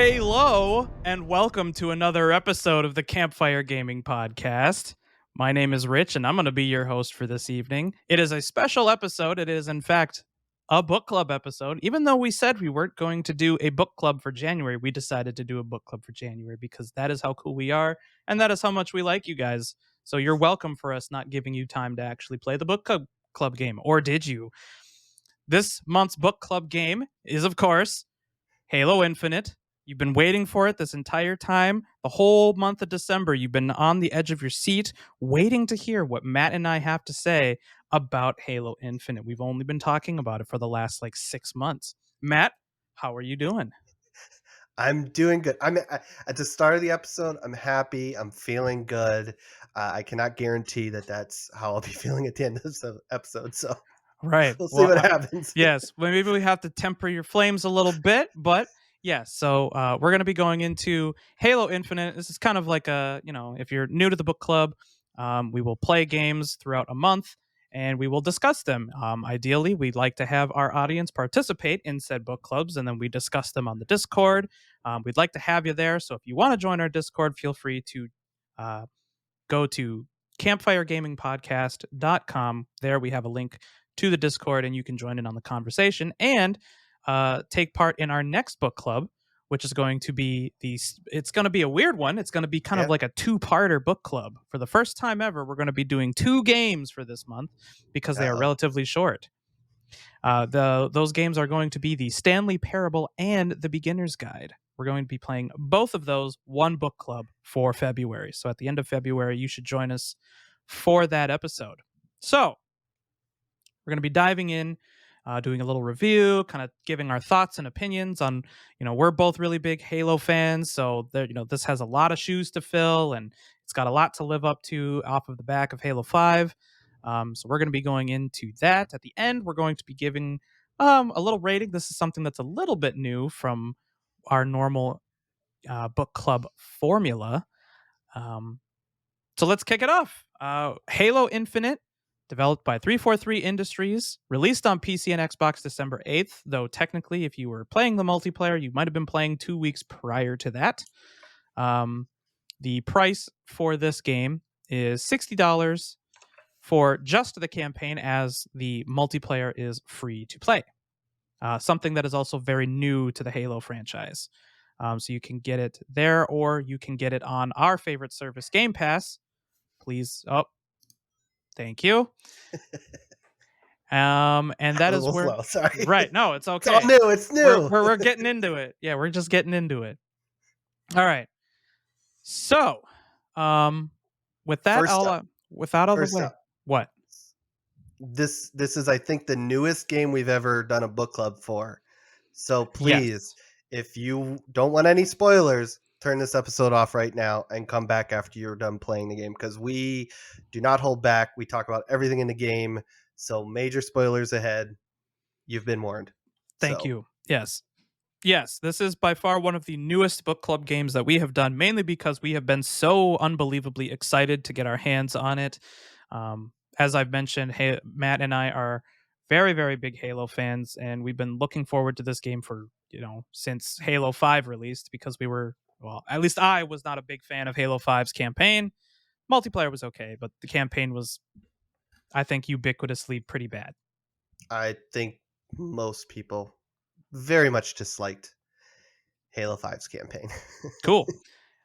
Hello, and welcome to another episode of the Campfire Gaming Podcast. My name is Rich, and I'm going to be your host for this evening. It is a special episode. It is, in fact, a book club episode. Even though we said we weren't going to do a book club for January, we decided to do a book club for January because that is how cool we are, and that is how much we like you guys. So you're welcome for us not giving you time to actually play the book club game. Or did you? This month's book club game is, of course, Halo Infinite. You've been waiting for it this entire time. The whole month of December, you've been on the edge of your seat, waiting to hear what Matt and I have to say about Halo Infinite. We've only been talking about it for the last 6 months. Matt, how are you doing? I'm doing good. At the start of the episode, I'm happy. I'm feeling good. I cannot guarantee that that's how I'll be feeling at the end of the episode. So Right. we'll see Well, what happens. yes. Well, maybe we have to temper your flames a little bit, but yeah. So we're going to be going into Halo Infinite. This is kind of like if you're new to the book club, we will play games throughout a month and we will discuss them. Ideally, we'd like to have our audience participate in said book clubs, and then we discuss them on the Discord. We'd like to have you there. So if you want to join our Discord, feel free to go to campfiregamingpodcast.com. There we have a link to the Discord, and you can join in on the conversation and take part in our next book club, which is going to be it's going to be a weird one. It's going to be kind of like a two-parter book club. For the first time ever, we're going to be doing 2 games for this month because they are relatively short. Those games are going to be the Stanley Parable and the Beginner's Guide. We're going to be playing both of those, one book club for February. So at the end of February, you should join us for that episode. So we're going to be diving in, doing a little review, kind of giving our thoughts and opinions on, we're both really big Halo fans. So there, this has a lot of shoes to fill, and it's got a lot to live up to off of the back of Halo 5. So we're going to be going into that. At the end, we're going to be giving a little rating. This is something that's a little bit new from our normal book club formula. So let's kick it off. Halo Infinite, developed by 343 Industries, released on PC and Xbox December 8th, though technically if you were playing the multiplayer, you might have been playing 2 weeks prior to that. The price for this game is $60 for just the campaign, as the multiplayer is free to play. Something that is also very new to the Halo franchise. So you can get it there, or you can get it on our favorite service, Game Pass. Please. Oh, thank you. And that is where. Slow, sorry. Right. No, it's okay. It's all new. It's new. We're getting into it. Yeah, we're just getting into it. All right. So, with that without all the way, what? This is, I think, the newest game we've ever done a book club for. So please, if you don't want any spoilers, turn this episode off right now and come back after you're done playing the game, because we do not hold back. We talk about everything in the game. So major spoilers ahead. You've been warned. Thank you. Yes, this is by far one of the newest book club games that we have done, mainly because we have been so unbelievably excited to get our hands on it. As I've mentioned, Matt and I are very, very big Halo fans, and we've been looking forward to this game for, since Halo 5 released, because at least I was not a big fan of Halo 5's campaign. Multiplayer was okay, but the campaign was, I think, ubiquitously pretty bad. I think most people very much disliked Halo 5's campaign. Cool.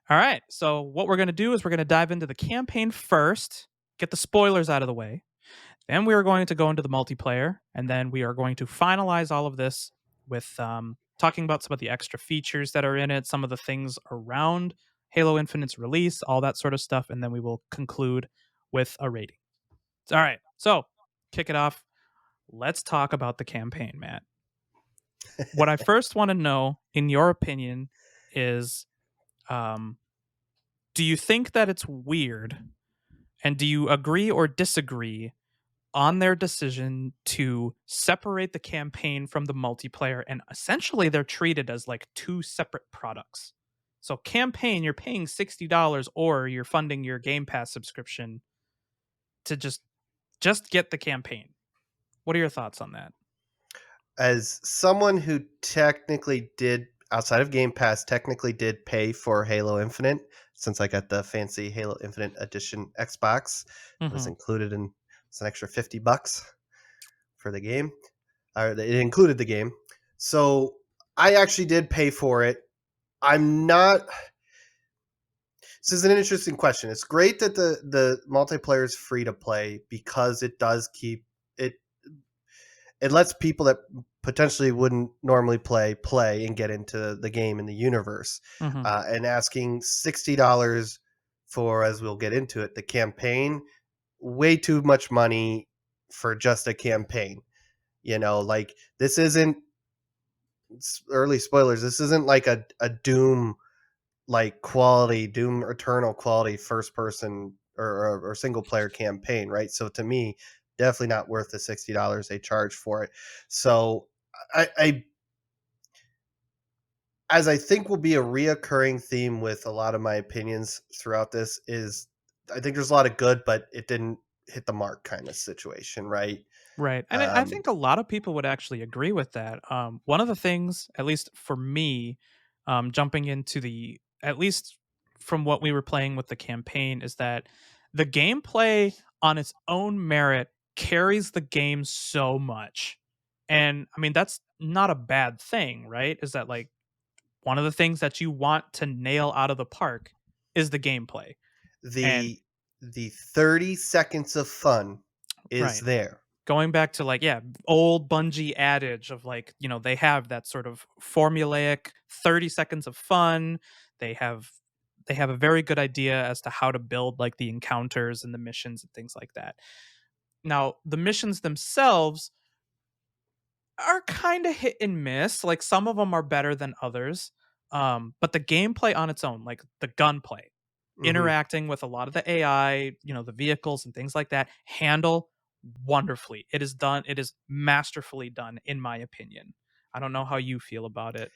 All right. So what we're going to do is we're going to dive into the campaign first, get the spoilers out of the way. Then we are going to go into the multiplayer, and then we are going to finalize all of this with talking about some of the extra features that are in it, some of the things around Halo Infinite's release, all that sort of stuff, and then we will conclude with a rating. All right. So kick it off. Let's talk about the campaign, Matt. What I first want to know, in your opinion, is do you think that it's weird, and do you agree or disagree on their decision to separate the campaign from the multiplayer, and essentially they're treated as 2 separate products? So campaign, you're paying $60, or you're funding your Game Pass subscription to just get the campaign. What are your thoughts on that? As someone who technically did outside of Game Pass, technically did pay for Halo Infinite since I got the fancy Halo Infinite Edition Xbox. It was Mhm. included in it's an extra $50 for the game. Or it included the game. So I actually did pay for it. I'm not This is an interesting question. It's great that the multiplayer is free to play because it does keep it it lets people that potentially wouldn't normally play and get into the game and the universe. Mhm. And asking $60 for, as we'll get into it, the campaign, way too much money for just a campaign. Like this isn't early spoilers. This isn't like a Doom like quality Doom Eternal quality first person or single player campaign, right? So to me, definitely not worth the $60 they charge for it. So I as I think will be a reoccurring theme with a lot of my opinions throughout this is I think there's a lot of good, but it didn't hit the mark kind of situation, right? Right, and I Um, think a lot of people would actually agree with that. One of the things, at least for me, jumping into the at least from what we were playing with the campaign, is that the gameplay on its own merit carries the game so much, and I mean that's not a bad thing, right? Is that like one of the things that you want to nail out of the park is the gameplay, and the the 30 seconds of fun is right. there. Going back to like, yeah, old Bungie adage of like, they have that sort of formulaic 30 seconds of fun. They have they have a very good idea as to how to build like the encounters and the missions and things like that. Now, the missions themselves are kind of hit and miss. Like some of them are better than others. But the gameplay on its own, like the gunplay, Mhm. interacting with a lot of the AI, the vehicles and things like that, handle wonderfully. It is masterfully done, in my opinion. I don't know how you feel about it.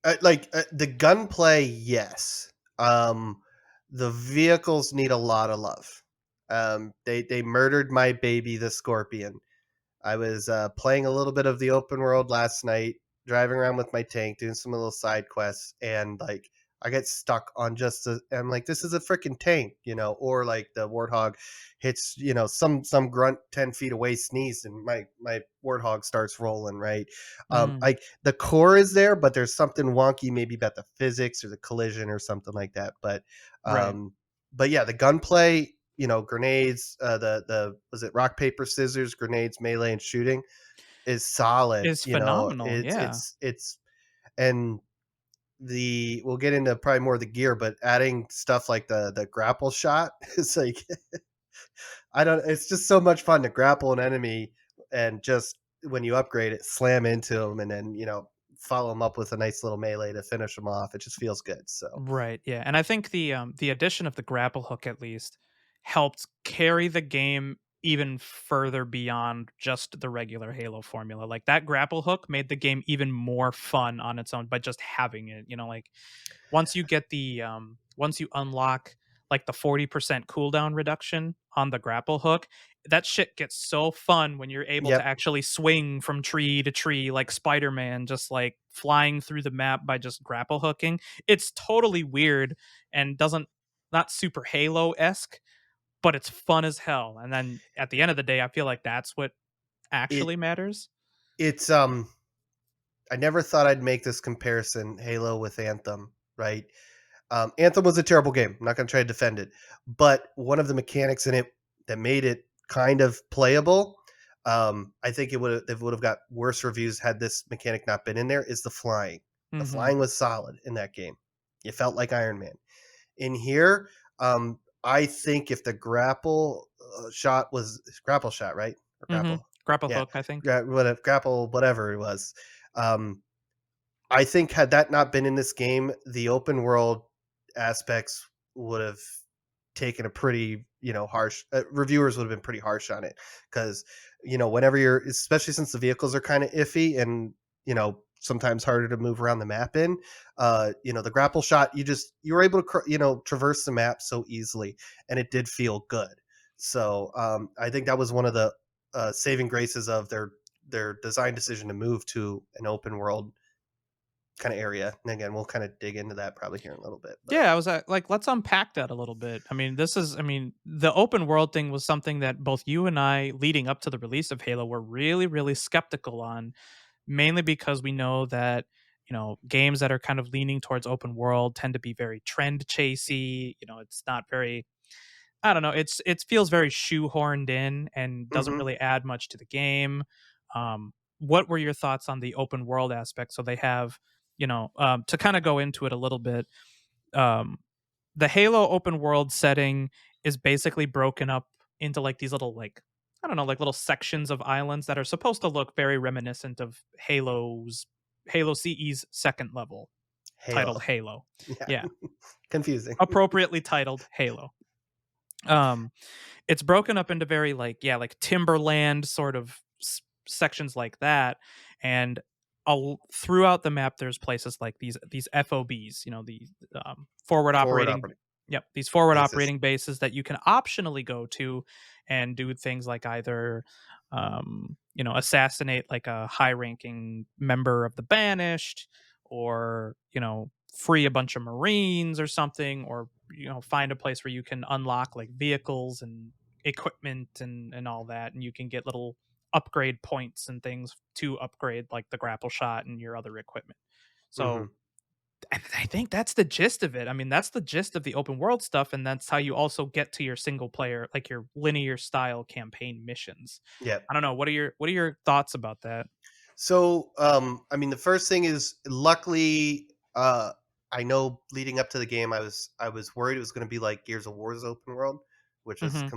The gunplay, yes. The vehicles need a lot of love. They murdered my baby, the Scorpion. I was playing a little bit of the open world last night, driving around with my tank, doing some little side quests, and like I get stuck on just a. I'm like, this is a freaking tank, or like the warthog hits, some grunt 10 feet away sneeze, and my warthog starts rolling. Right, Mm, like the core is there, but there's something wonky, maybe about the physics or the collision or something like that. right. Um, but yeah, the gunplay, grenades, the was it rock paper scissors, grenades, melee, and shooting is solid. Is phenomenal, It's yeah. and the we'll get into probably more of the gear, but adding stuff like the grapple shot is like I don't. It's just so much fun to grapple an enemy and just when you upgrade it, slam into them, and then follow them up with a nice little melee to finish them off. It just feels good. So Right, yeah, and I think the addition of the grapple hook at least helped carry the game even further beyond just the regular Halo formula. Like that grapple hook made the game even more fun on its own by just having it. Like once you unlock like the 40% cooldown reduction on the grapple hook, that shit gets so fun when you're able to yep, actually swing from tree to tree like Spider-Man, just like flying through the map by just grapple hooking. It's totally weird and doesn't not super Halo-esque, but it's fun as hell. And then at the end of the day, I feel like that's what it actually matters. it's I never thought I'd make this comparison, Halo with Anthem, right? Anthem was a terrible game. I'm not going to try to defend it, but one of the mechanics in it that made it kind of playable, I think it would have got worse reviews had this mechanic not been in there. Is the flying? The Mhm. flying was solid in that game. You felt like Iron Man. In here, I think if the shot was grapple shot, right? Or Mhm. grapple, Grapple yeah, hook, I think. grapple, whatever it was. Um, I think had that not been in this game, the open world aspects would have taken a pretty, harsh reviewers would have been pretty harsh on it because, whenever you're, especially since the vehicles are kind of iffy and, sometimes harder to move around the map in, the grapple shot, you were able to, traverse the map so easily and it did feel good. So I think that was one of the saving graces of their design decision to move to an open world kind of area. And again, we'll kind of dig into that probably here in a little bit. But Yeah, I was like, let's unpack that a little bit. I mean, the open world thing was something that both you and I, leading up to the release of Halo, were really, really skeptical on, mainly because we know that, games that are kind of leaning towards open world tend to be very trend chasey. It's not very, I don't know, it feels very shoehorned in and doesn't hmm really add much to the game. What were your thoughts on the open world aspect? So they have, to kind of go into it a little bit. Um, the Halo open world setting is basically broken up into like these little, like, I don't know, like little sections of islands that are supposed to look very reminiscent of Halo CE's second level, titled Halo, Halo. yeah, Yeah, confusing. appropriately titled Halo. Um it's broken up into very, like, yeah, like timberland sort of sections like that. And throughout the map there's places like these FOBs, the forward Forward operating, operating yep, these forward basis. operating bases that you can optionally go to and do things like either assassinate like a high ranking member of the banished, or free a bunch of marines or something, or find a place where you can unlock like vehicles and equipment and all that, and you can get little upgrade points and things to upgrade like the grapple shot and your other equipment. So hmm I think that's the gist of it. I mean, that's the gist of the open world stuff, and that's how you also get to your single player, like your linear style campaign missions. Yeah. I don't know. What are your thoughts about that? So, I mean, the first thing is, luckily, I know leading up to the game, I was worried it was going to be like Gears of War's open world, which was, Hmm.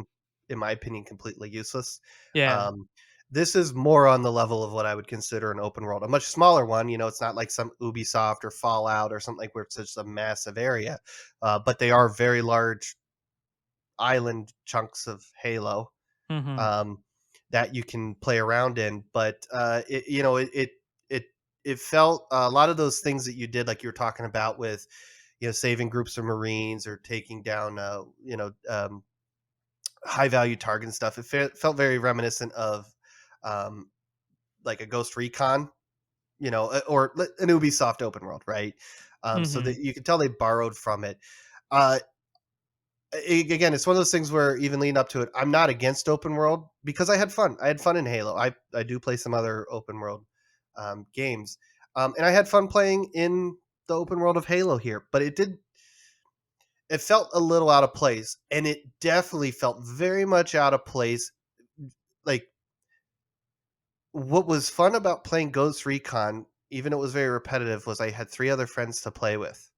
in my opinion, completely useless. Yeah. Um, this is more on the level of what I would consider an open world, a much smaller one. It's not like some Ubisoft or Fallout or something like where it's just a massive area, but they are very large island chunks of Halo, Hmm. um, that you can play around in. But it it felt a lot of those things that you did, like you were talking about with saving groups of Marines or taking down high value target and stuff. It felt very reminiscent of um, like a Ghost Recon, or an Ubisoft open world, right? So Hmm. that you could tell they borrowed from it. Uh, Again, it's one of those things where even leading up to it, I'm not against open world because I had fun. I had fun in Halo. I do play some other open world games, and I had fun playing in the open world of Halo here. But it felt a little out of place, and it definitely felt very much out of place. Like, what was fun about playing Ghost Recon, even though it was very repetitive, was I had three other friends to play with.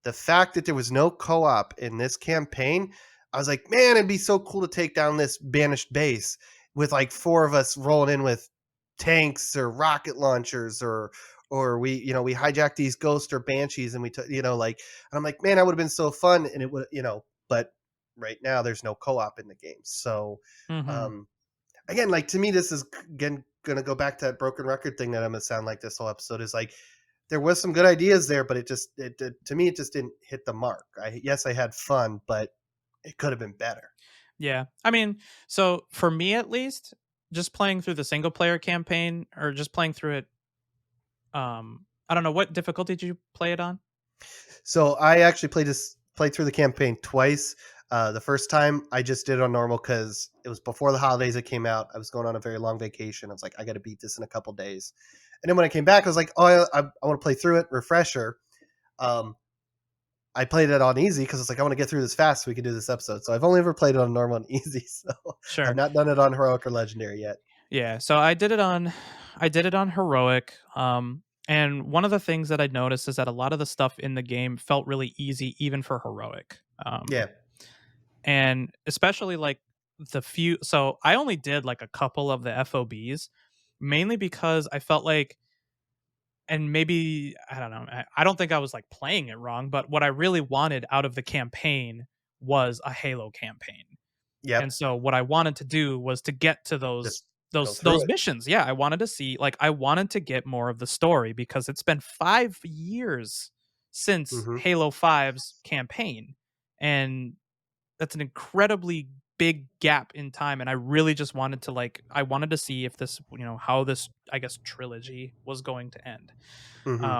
The fact that there was no co-op in this campaign, I was like, man, it'd be so cool to take down this banished base with like four of us rolling in with tanks or rocket launchers, or we hijacked these ghosts or banshees and we took, like, and I'm like, man, that would have been so fun. And it would, but right now there's no co-op in the game. So Hmm. um again, like, to me, this is again gonna go back to that broken record thing that I'm gonna sound like this whole episode is like, there was some good ideas there, but to me, it just didn't hit the mark. Yes, I had fun, but it could have been better. Yeah. I mean, so for me at least, just playing through the single player campaign or just playing through it, I don't know, what difficulty did you play it on? So I actually played through the campaign twice. The first time I just did it on normal because it was before the holidays. It came out. I was going on a very long vacation. I was like, I got to beat this in a couple days. And then when I came back, I was like, oh, I want to play through it, refresher. Um, I played it on easy because it's like I want to get through this fast so we can do this episode. So I've only ever played it on normal and easy. So I've Sure. not done it on heroic or legendary yet. Yeah, so I did it on heroic. And one of the things that I noticed is that a lot of the stuff in the game felt really easy even for heroic. Yeah. And especially like the few, so I only did like a couple of the FOBs, mainly because I felt like, and maybe I don't know, I don't think I was like playing it wrong, but what I really wanted out of the campaign was a Halo campaign. And Yep. so what I wanted to do was to get to those Just go those through those it. missions. Yeah, I wanted to see, like, I wanted to get more of the story because it's been 5 years since hmm Halo 5's campaign, and that's an incredibly big gap in time, and I really just wanted to, like, I wanted to see if this, how this, I guess, trilogy was going to end. hmm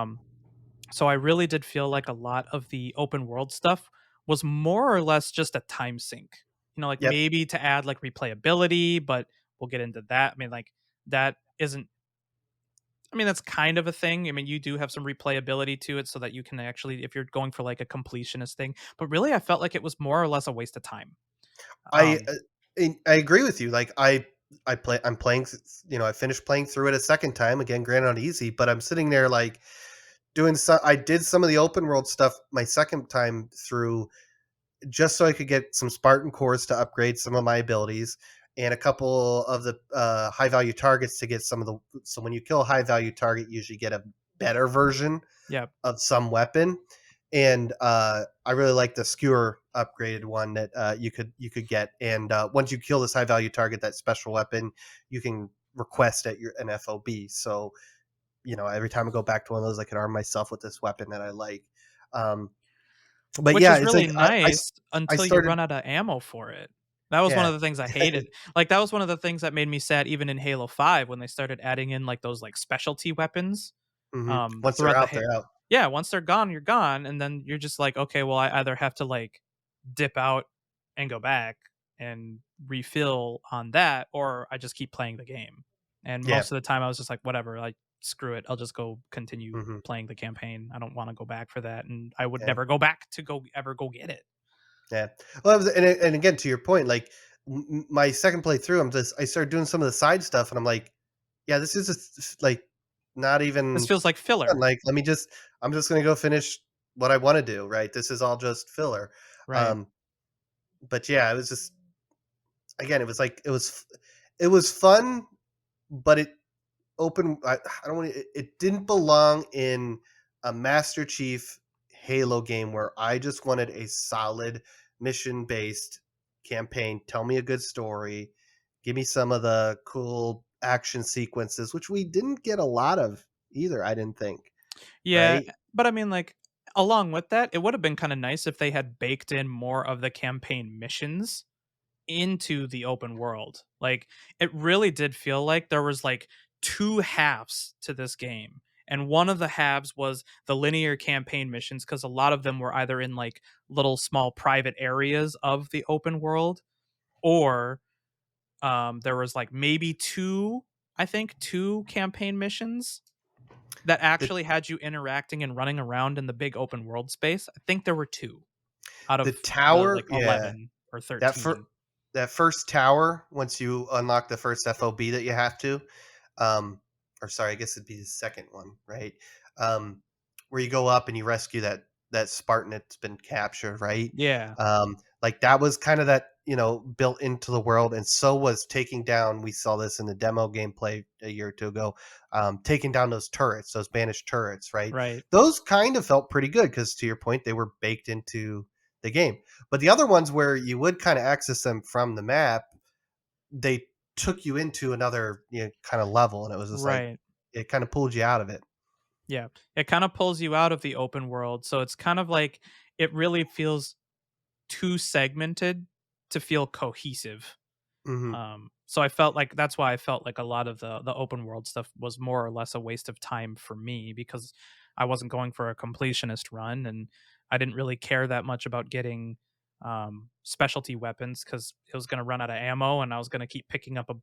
So I really did feel like a lot of the open world stuff was more or less just a time sink. You know, like Yep. maybe to add like replayability, but we'll get into that. I mean, like that isn't I mean, that's kind of a thing. I mean, you do have some replayability to it so that you can actually if you're going for like a completionist thing, but really I felt like it was more or less a waste of time. I Um, I agree with you. Like I'm playing. I finished playing through it a second time again. Granted, on easy, but I'm sitting there like doing some. I did some of the open world stuff my second time through just so I could get some Spartan cores to upgrade some of my abilities and a couple of the high value targets to get some of the. So when you kill a high value target, you usually get a better version yeah. of some weapon. And I really like the skewer upgraded one that you could get. And once you kill this high value target, that special weapon, you can request at your an FOB. So every time I go back to one of those, I can arm myself with this weapon that I like. Um, but Which yeah, is it's really like nice I until you started. run out of ammo for it. That was one Yeah. of the things I hated. Like, that was one of the things that made me sad even in Halo 5 when they started adding in, like, those, like, specialty weapons, Once they're throughout the out, ha they're out. Yeah, once they're gone, you're gone, and then you're just like, "Okay, well, I either have to, like, dip out and go back and refill on that, or I just keep playing the game." And Yeah. most of the time, I was just like, "Whatever, like, screw it. I'll just go continue hmm playing the campaign. I don't wanna go back for that," and I would Yeah. never go back to go ever go get it. Yeah. Well, and again, to your point, like my second playthrough, I started doing some of the side stuff, and I'm like, yeah, this is just, like not This even feels like fun. filler. Like, I'm just gonna go finish what I want to do. Right. This is all just filler. Right. Um, but yeah, it was just again, it was like it was fun, but I don't want to. It didn't belong in a Master Chief Halo game where I just wanted a solid mission based campaign. Tell me a good story. Give me some of the cool action sequences, which we didn't get a lot of either. I didn't think. Yeah, Right. but I mean, like, along with that, it would have been kinda nice if they had baked in more of the campaign missions into the open world. Like, it really did feel like there was, like, 2 halves to this game, and one of the halves was the linear campaign missions because a lot of them were either in, like, little small private areas of the open world, or, there was, like, maybe 2 I think 2 campaign missions that The actually had you interacting and running around in the big open world space. I think there were 2 out the of the, tower, like, yeah, 11 or that for 13. that first tower. Once you unlock the first FOB that you have to, um, or sorry, I guess it'd be the second one, right? Um, where you go up and you rescue that Spartan that's been captured, right? Yeah, Like that was kind of that built into the world, and so was taking down. We saw this in the demo gameplay a year or two ago, taking down those turrets, those banished turrets, right? right. Those kind of felt pretty good because, to your point, they were baked into the game. But the other ones where you would kind of access them from the map, they took you into another kind of level, and it was just like Right. it kind of pulled you out of it. Yeah. It kinda pulls you out of the open world, so it's kind of like it really feels too segmented to feel cohesive. hmm So I felt like that's why I felt like a lot of the open world stuff was more or less a waste of time for me because I wasn't going for a completionist run and I didn't really care that much about getting specialty weapons because it was going to run out of ammo and I was going to keep picking up a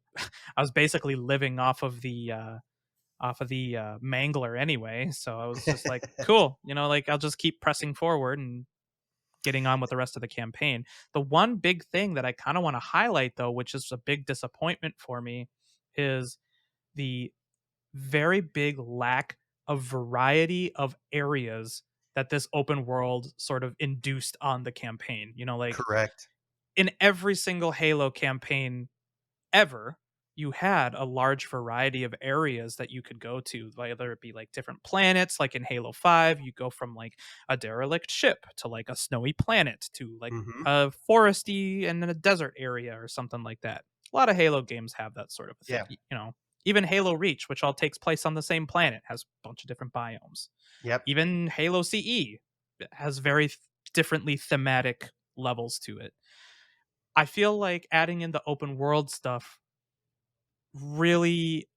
I was basically living off of the mangler anyway, so I was just like cool, you know, like I'll just keep pressing forward and getting on with the rest of the campaign. The one big thing that I kind of want to highlight, though, which is a big disappointment for me, is the very big lack of variety of areas that this open world sort of induced on the campaign. You know, like Correct. in every single Halo campaign ever, you had a large variety of areas that you could go to, whether it be like different planets, like in Halo 5, you go from like a derelict ship to like a snowy planet to like hmm a foresty and then a desert area or something like that. A lot of Halo games have that sort of a thing, Yeah. you know. Even Halo Reach, which all takes place on the same planet, has a bunch of different biomes. Yep. Even Halo CE has very differently thematic levels to it. I feel like adding in the open world stuff really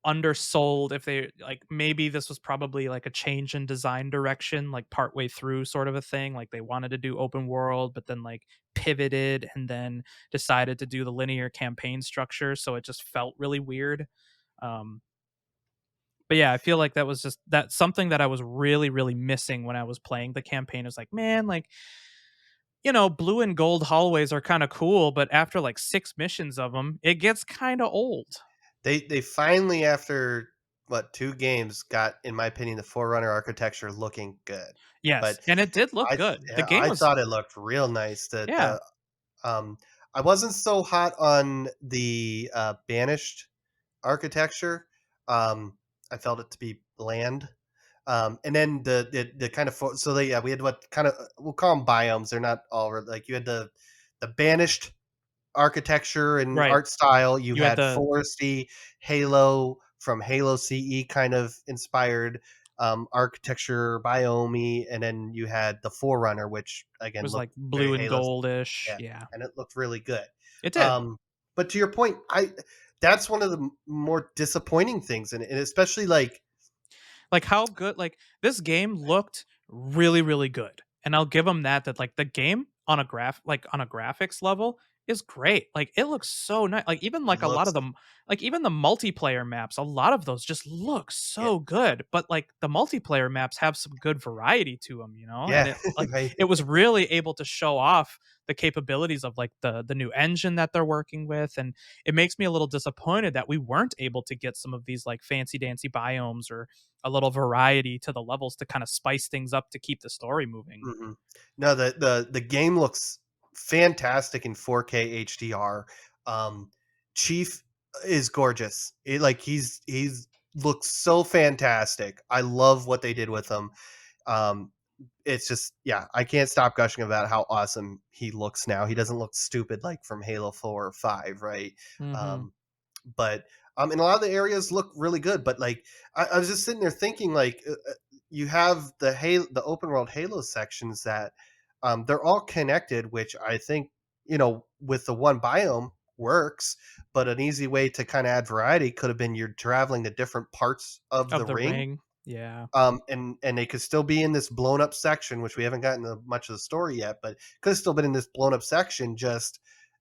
undersold, if they like, maybe this was probably like a change in design direction, like partway through sort of a thing. Like they wanted to do open world, but then like pivoted and then decided to do the linear campaign structure. So it just felt really weird. Um, but yeah, I feel like that was just that something that I was really, really missing when I was playing the campaign. It was like, man, like, blue and gold hallways are kind of cool, but after like 6 missions of them, it gets kind of old. They finally, after what, 2 games, got, in my opinion, the Forerunner architecture looking good. Yes, But and it did look good. The yeah, game I was, thought it looked real nice. yeah, Um I wasn't so hot on the banished architecture. Um I felt it to be bland. And then the kind of so they yeah, we had what kind of we'll call them biomes. They're not all like you had the banished architecture and right. art style. You You had had the foresty, Halo from Halo CE kind of inspired architecture, biome, and then you had the Forerunner, which again was like looked very blue and Halo. goldish. Yeah, Yeah, and it looked really good. it did. Um, but to your point, I that's one of the more disappointing things, and especially like Like how good, like this game looked really, really good. And I'll give them that like the game on a on a graphics level is great. Like it looks so nice. Like even it like a lot of looks them, like even the multiplayer maps, a lot of those just look yeah so good. But like the multiplayer maps have some good variety to them, and yeah it like right. it was really able to show off the capabilities of like the new engine that they're working with. And it makes me a little disappointed that we weren't able to get some of these like fancy dancy biomes or a little variety to the levels to kind of spice things up to keep the story moving. Mhm. No, the game looks fantastic in 4K HDR. Chief is gorgeous. He's looks so fantastic. I love what they did with him. Um, it's just yeah, I can't stop gushing about how awesome he looks now. He doesn't look stupid like from Halo 4 or 5, right? Mhm. Um, but and a lot of the areas look really good. But like, I was just sitting there thinking, like, you have the open world Halo sections that they're all connected, which I think with the one biome works. But an easy way to kind of add variety could have been you're traveling to different parts of the Of the ring, ring. Yeah. and they could still be in this blown up section, which we haven't gotten to much of the story yet, but could have still been in this blown up section. Just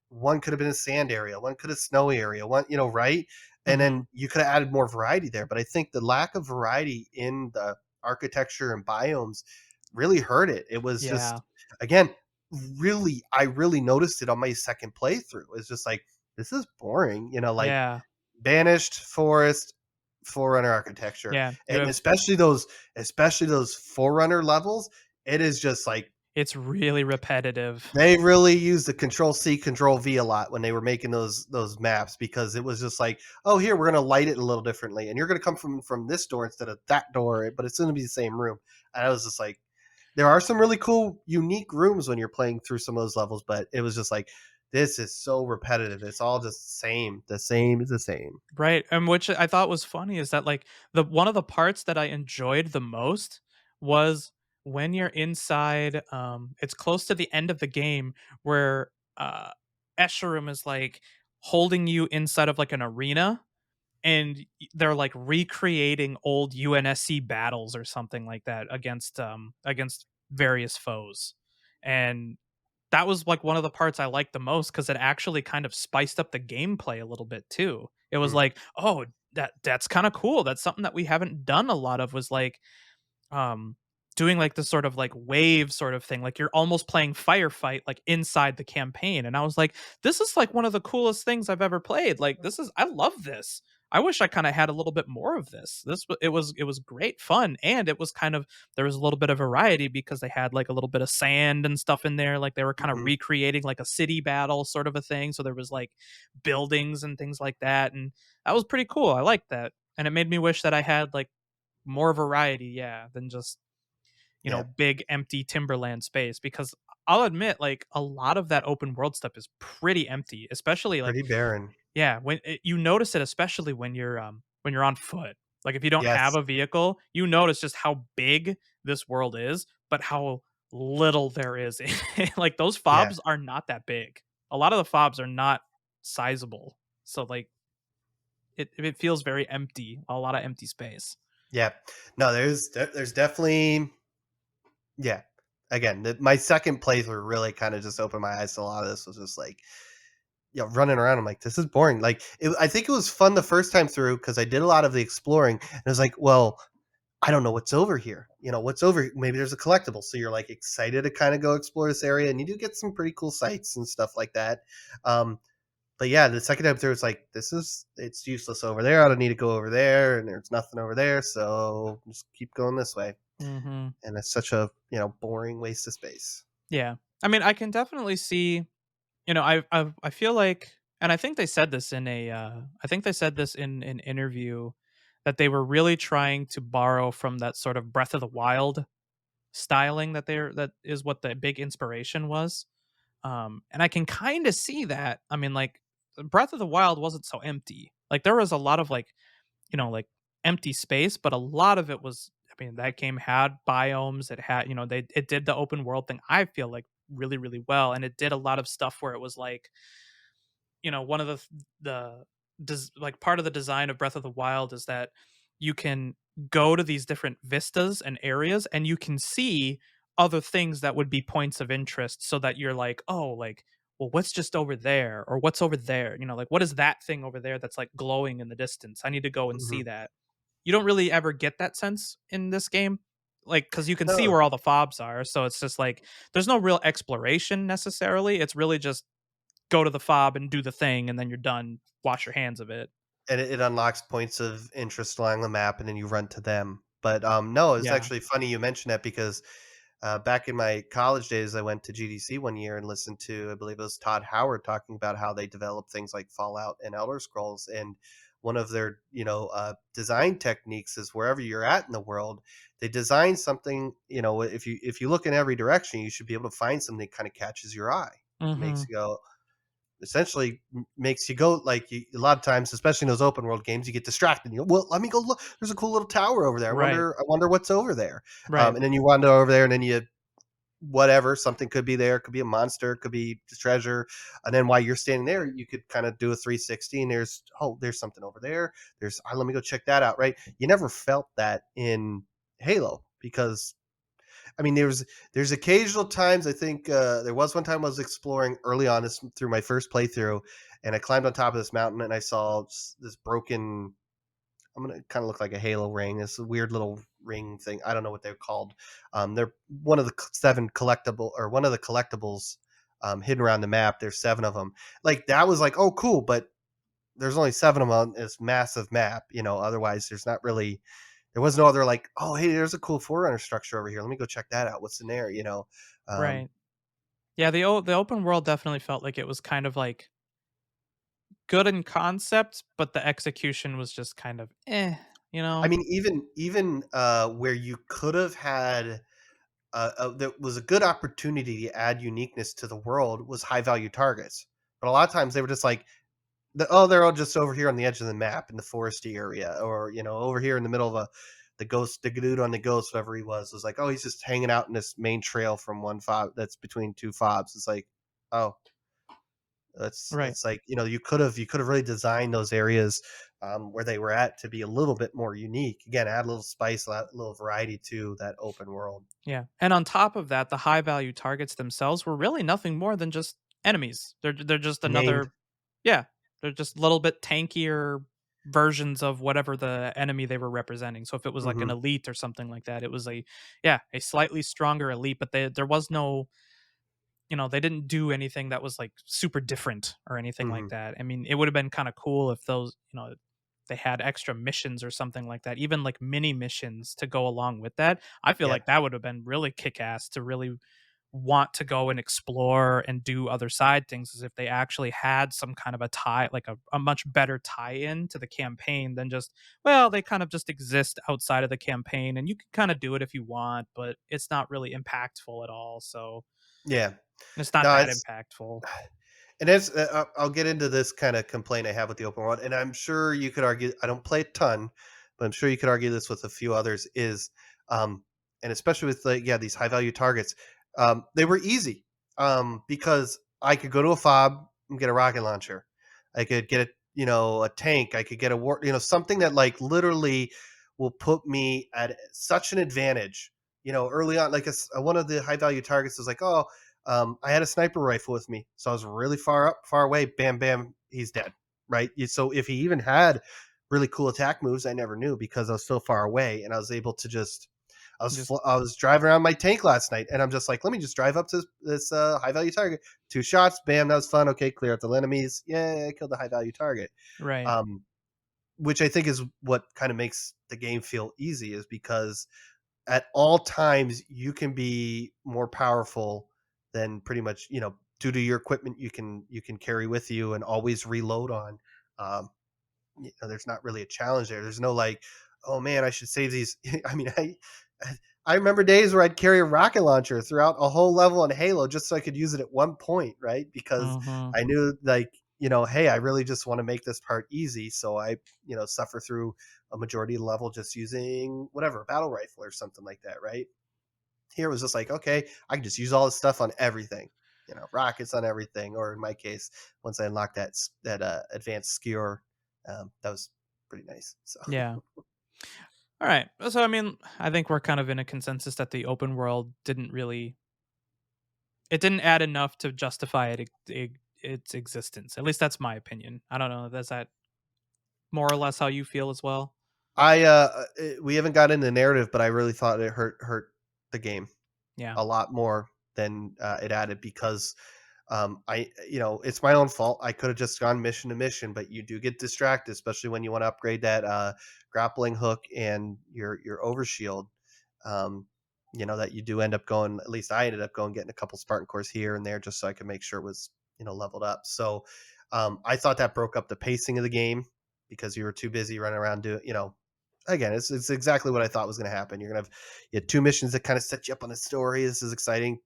one could have been a sand area, one could have snowy area, one, right? And Mhm. then you could have added more variety there. But I think the lack of variety in the architecture and biomes really hurt it. It was Yeah. just again, I really noticed it on my second playthrough. It's just like this is boring, like Yeah. banished forest, forerunner architecture, Yeah. You and have especially those forerunner levels. It is just like it's really repetitive. they really used the control C control V a lot when they were making those maps, because it was just like, oh, here we're going to light it a little differently and you're going to come from this door instead of that door, but it's going to be the same room. And I was just like, there are some really cool unique rooms when you're playing through some of those levels, but it was just like, this is so repetitive. It's all just the same is the same. Right, and which I thought was funny is that, like, the one of the parts that I enjoyed the most was when you're inside, it's close to the end of the game where, Escharum is, like, holding you inside of, like, an arena, and they're, like, recreating old UNSC battles or something like that against various foes, and that was like one of the parts I liked the most because it actually kind of spiced up the gameplay a little bit too. It was Mm, like, oh, that's kind of cool. That's something that we haven't done a lot of, was like um doing like this sort of like wave sort of thing. Like you're almost playing firefight like inside the campaign. And I was like, this is like one of the coolest things I've ever played. Like I love this. I wish I kind of had a little bit more of this. It was great fun, and it was kind of, there was a little bit of variety because they had like a little bit of sand and stuff in there. Like they were kind of mhm. recreating like a city battle sort of a thing. So there was like buildings and things like that, and that was pretty cool. I liked that, and it made me wish that I had like more variety, yeah, than just, Yeah, big empty timberland space. Because I'll admit, like, a lot of that open world stuff is pretty empty, especially like, pretty barren. yeah, you notice it, especially when you're on foot. Like if you don't have Yes. a vehicle, you notice just how big this world is, but how little there is in it. Like those Yeah. fobs are not that big. A lot of the fobs are not sizable. So like it feels very empty, a lot of empty space. Yeah. No, there's definitely, yeah. Again, my second playthrough really kind of just opened my eyes to a lot of this. Was just like, running around. I'm like, this is boring. Like, I think it was fun the first time through because I did a lot of the exploring, and I was like, well, I don't know what's over here. What's over? Maybe there's a collectible, so you're like excited to kind of go explore this area, and you do get some pretty cool sights and stuff like that. Um, but yeah, the second time through, it's like it's useless over there. I don't need to go over there, and there's nothing over there, so just keep going this way. Mhm. And it's such a boring waste of space. Yeah. I mean, I can definitely see, I feel like, and I think they said this in I think they said this in an interview, that they were really trying to borrow from that sort of Breath of the Wild styling, that is what the big inspiration was. And I can kind of see that. I mean, like, Breath of the Wild wasn't so empty. Like, there was a lot of, like, like, empty space, but a lot of it was, I mean, that game had biomes, it had, it did the open world thing, I feel like, really, really well. And it did a lot of stuff where it was like, one of like, part of the design of Breath of the Wild is that you can go to these different vistas and areas, and you can see other things that would be points of interest, so that you're like, oh, like, well, what's just over there, or what's over there, like, what is that thing over there that's like glowing in the distance? I need to go and Hmm. see that. You don't really ever get that sense in this game, like, because you can see No, where all the fobs are, so it's just like there's no real exploration necessarily. It's really just go to the fob and do the thing, and then you're done. Wash your hands of it. and it unlocks points of interest along the map, and then you run to them. But no, it's Yeah. actually funny you mentioned that because back in my college days, I went to GDC one year and listened to, I believe it was Todd Howard, talking about how they develop things like Fallout and Elder Scrolls. And one of their, design techniques is wherever you're at in the world, they design something. If you look in every direction, you should be able to find something that kind of catches your eye. Makes Mhm. you go, essentially makes you go like a lot of times, especially in those open world games, you get distracted. You go, well, let me go look. There's a cool little tower over there. I Right. wonder. I wonder what's over there. Right. And then you wander over there, and then you whatever, something could be there, could be a monster, could be treasure. And then while you're standing there, you could kind of do a 360, and there's something over there. Let me go check that out. Right. You never felt that in Halo because I mean, there's occasional times. I think there was one time I was exploring early on this through my first playthrough, and I climbed on top of this mountain and I saw this broken. I'm gonna kind of look like a halo ring. This weird little ring thing. I don't know what they're called. They're one of the seven collectible or one of the collectibles hidden around the map. There's seven of them. Like that was like, oh, cool, but there's only seven of them on this massive map. Otherwise there's not really. There was no other like, oh, hey, there's a cool forerunner structure over here. Let me go check that out. What's in there? Right. Yeah, the open world definitely felt like it was kind of like good in concept, but the execution was just kind of you I know? mean, even where you could have had there was a good opportunity to add uniqueness to the world was high value targets, but a lot of times they were just like, they're all just over here on the edge of the map in the foresty area, or over here in the middle of the dude on the ghost, whatever he was like, oh, he's just hanging out in this main trail from one fob that's between two fobs. It's like, oh, Right. it's like you could have really designed those areas where they were at to be a little bit more unique. Again, add a little spice, a little variety to that open world. Yeah. And on top of that, the high value targets themselves were really nothing more than just enemies. They're just Named. another, yeah, they're just a little bit tankier versions of whatever the enemy they were representing. So if it was like an Hmm. elite or something like that, it was a slightly stronger elite, but there was no, they didn't do anything that was like super different or anything like Hmm. that. I mean, it would have been kind of cool if those, they had extra missions or something like that, even like mini missions to go along with that. I feel Yeah. like that would have been really kick ass to really want to go and explore and do other side things, as if they actually had some kind of a tie, like a much better tie in to the campaign than just, well, they kind of just exist outside of the campaign and you can kind of do it if you want, but it's not really impactful at all. So Yeah. it's not No, that it's impactful. and it's I'll get into this kind of complaint I have with the open world, and I'm sure you could argue. I don't play a ton, but I'm sure you could argue this with a few others. Um, and especially with these high value targets, they were easy because I could go to a fob and get a rocket launcher. I could get it. a tank. I could get a war, something that like literally will put me at such an advantage. Early on, like one of the high value targets was like, oh, I had a sniper rifle with me, so I was really far up, far away. Bam, bam, he's dead. Right. So if he even had really cool attack moves, I never knew because I was so far away, and I was able to just. Just I was driving around my tank last night, and I'm just like, let me just drive up to this high value target. 2 shots, bam, that was fun. Okay, clear out the enemies. Yeah, I killed the high value target. right. Um, which I think is what kind of makes the game feel easy, is because at all times you can be more powerful than pretty much due to your equipment you can carry with you and always reload on. Um, there's not really a challenge there. There's no like, oh man, I should save these. I mean, I remember days where I'd carry a rocket launcher throughout a whole level in Halo just so I could use it at one point, right? Because Hmm. I knew like, hey, I really just want to make this part easy, so I, suffer through a majority of the level just using whatever, a battle rifle or something like that, right? Here it was just like, okay, I can just use all this stuff on everything, rockets on everything, or in my case, once I unlocked that advanced skewer, that was pretty nice. So Yeah. All right. So I mean, I think we're kind of in a consensus that the open world didn't add enough to justify its existence. At least that's my opinion. I don't know. Is that more or less how you feel as well? we haven't got into narrative, but I really thought it hurt the game Yeah. a lot more than it added, because it's my own fault. I could have just gone mission to mission, but you do get distracted, especially when you want to upgrade that grappling hook and your overshield. Um, that you do end up going. At least I ended up going, getting a couple Spartan cores here and there just so I could make sure it was leveled up. So I thought that broke up the pacing of the game because you were too busy running around doing. Again, it's exactly what I thought was going to happen. You're gonna have you had 2 missions that kind of set you up on the story. This is exciting,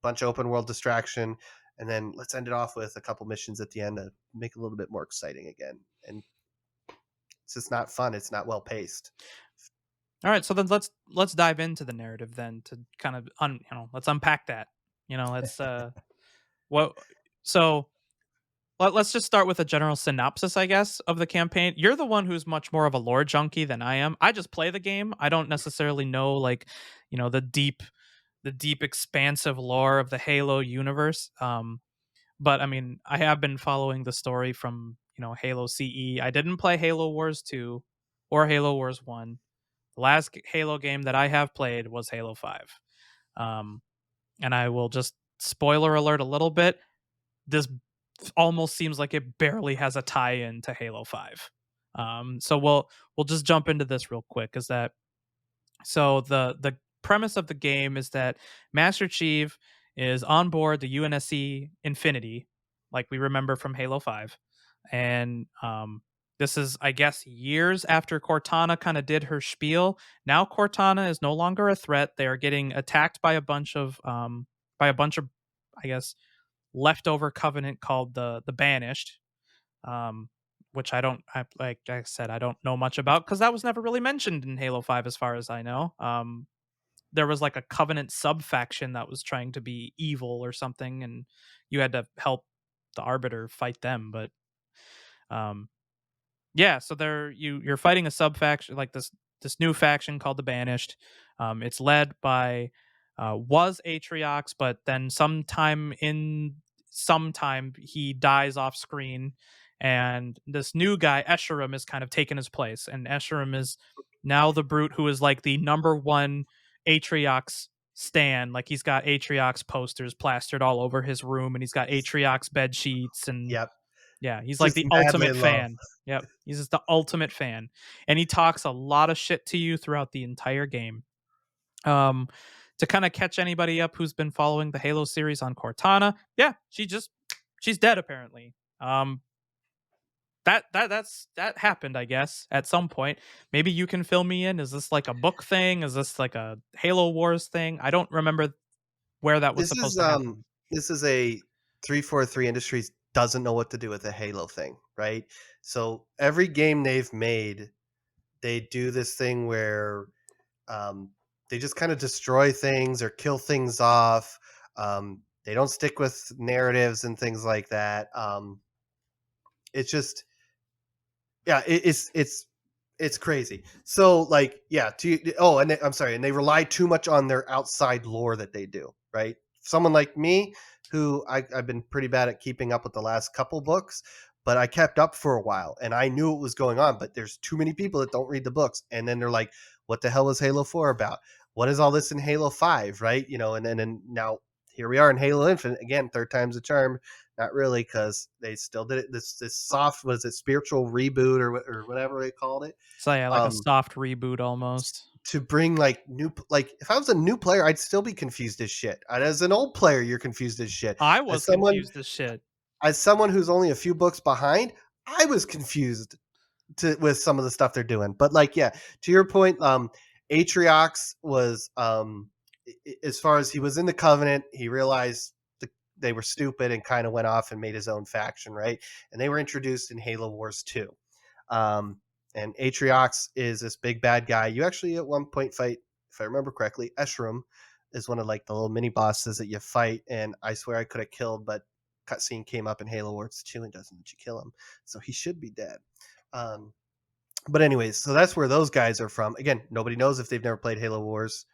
bunch of open world distraction, and then let's end it off with a couple missions at the end to make it a little bit more exciting again. And it's just not fun. It's not well paced. All right. So then let's dive into the narrative then to kind of let's unpack that. Let's what so let's just start with a general synopsis, I guess, of the campaign. You're the one who's much more of a lore junkie than I am. I just play the game. I don't necessarily know like, the deep expansive lore of the Halo universe. But I mean, I have been following the story from, Halo CE. I didn't play Halo Wars 2 or Halo Wars 1. The last Halo game that I have played was Halo 5. Um, and I will just spoiler alert a little bit. This almost seems like it barely has a tie-in to Halo 5. So we'll just jump into this real quick. Is that so the premise of the game is that Master Chief is on board the UNSC Infinity, like we remember from Halo 5, and this is, I guess, years after Cortana kind of did her spiel. Now Cortana is no longer a threat. They are getting attacked by a bunch of, I guess, leftover covenant called the Banished, um, which like I said, I don't know much about because that was never really mentioned in Halo 5 as far as I know. There was like a covenant sub faction that was trying to be evil or something, and you had to help the Arbiter fight them. But um, yeah, so you're fighting a sub faction, like this new faction called the Banished. It's led by was Atriox, but then sometime he dies off screen, and this new guy Escharum is kind of taken his place, and Escharum is now the brute who is like the number one Atriox stan. Like he's got Atriox posters plastered all over his room, and he's got Atriox bed sheets and Yep, yeah, he's like just the madly ultimate in love. fan. Yep, he's just the ultimate fan, and he talks a lot of shit to you throughout the entire game. Um, to kind of catch anybody up who's been following the Halo series on Cortana, yeah, she's dead apparently. That happened, I guess, at some point. Maybe you can fill me in. Is this like a book thing? Is this like a Halo Wars thing? I don't remember where that was This supposed is to happen. a 343 Industries doesn't know what to do with the Halo thing, right? So every game they've made, they do this thing where um, they just kind of destroy things or kill things off. They don't stick with narratives and things like that. It's just Yeah, it's crazy. So like, yeah, and I'm sorry, and they rely too much on their outside lore that they do, right? Someone like me, who I've been pretty bad at keeping up with the last couple books, but I kept up for a while and I knew what was going on. But there's too many people that don't read the books, and then they're like, "What the hell is Halo 4 about? What is all this in Halo 5?" Right? And now here we are in Halo Infinite again, third time's a charm. Not really, because they still did it. This soft, was it, spiritual reboot or whatever they called it. So yeah, like a Um, soft reboot almost. to bring like like if I was a new player, I'd still be confused as shit. And as an old player, you're confused as shit. I As was someone confused as shit. as someone who's only a few books behind, I was confused with some of the stuff they're doing. But like, yeah, to your point, Atriox was as far as he was in the Covenant, he realized they were stupid and kind of went off and made his own faction, right? And they were introduced in Halo Wars 2. Um, and Atriox is this big bad guy. You actually at one point fight, if I remember correctly, Eshram is one of like the little mini bosses that you fight. And I swear I could have killed, but cutscene came up in Halo Wars 2 and doesn't let you kill him. So he should be dead. Um, but anyways, so that's where those guys are from. Again, nobody knows if they've never played Halo Wars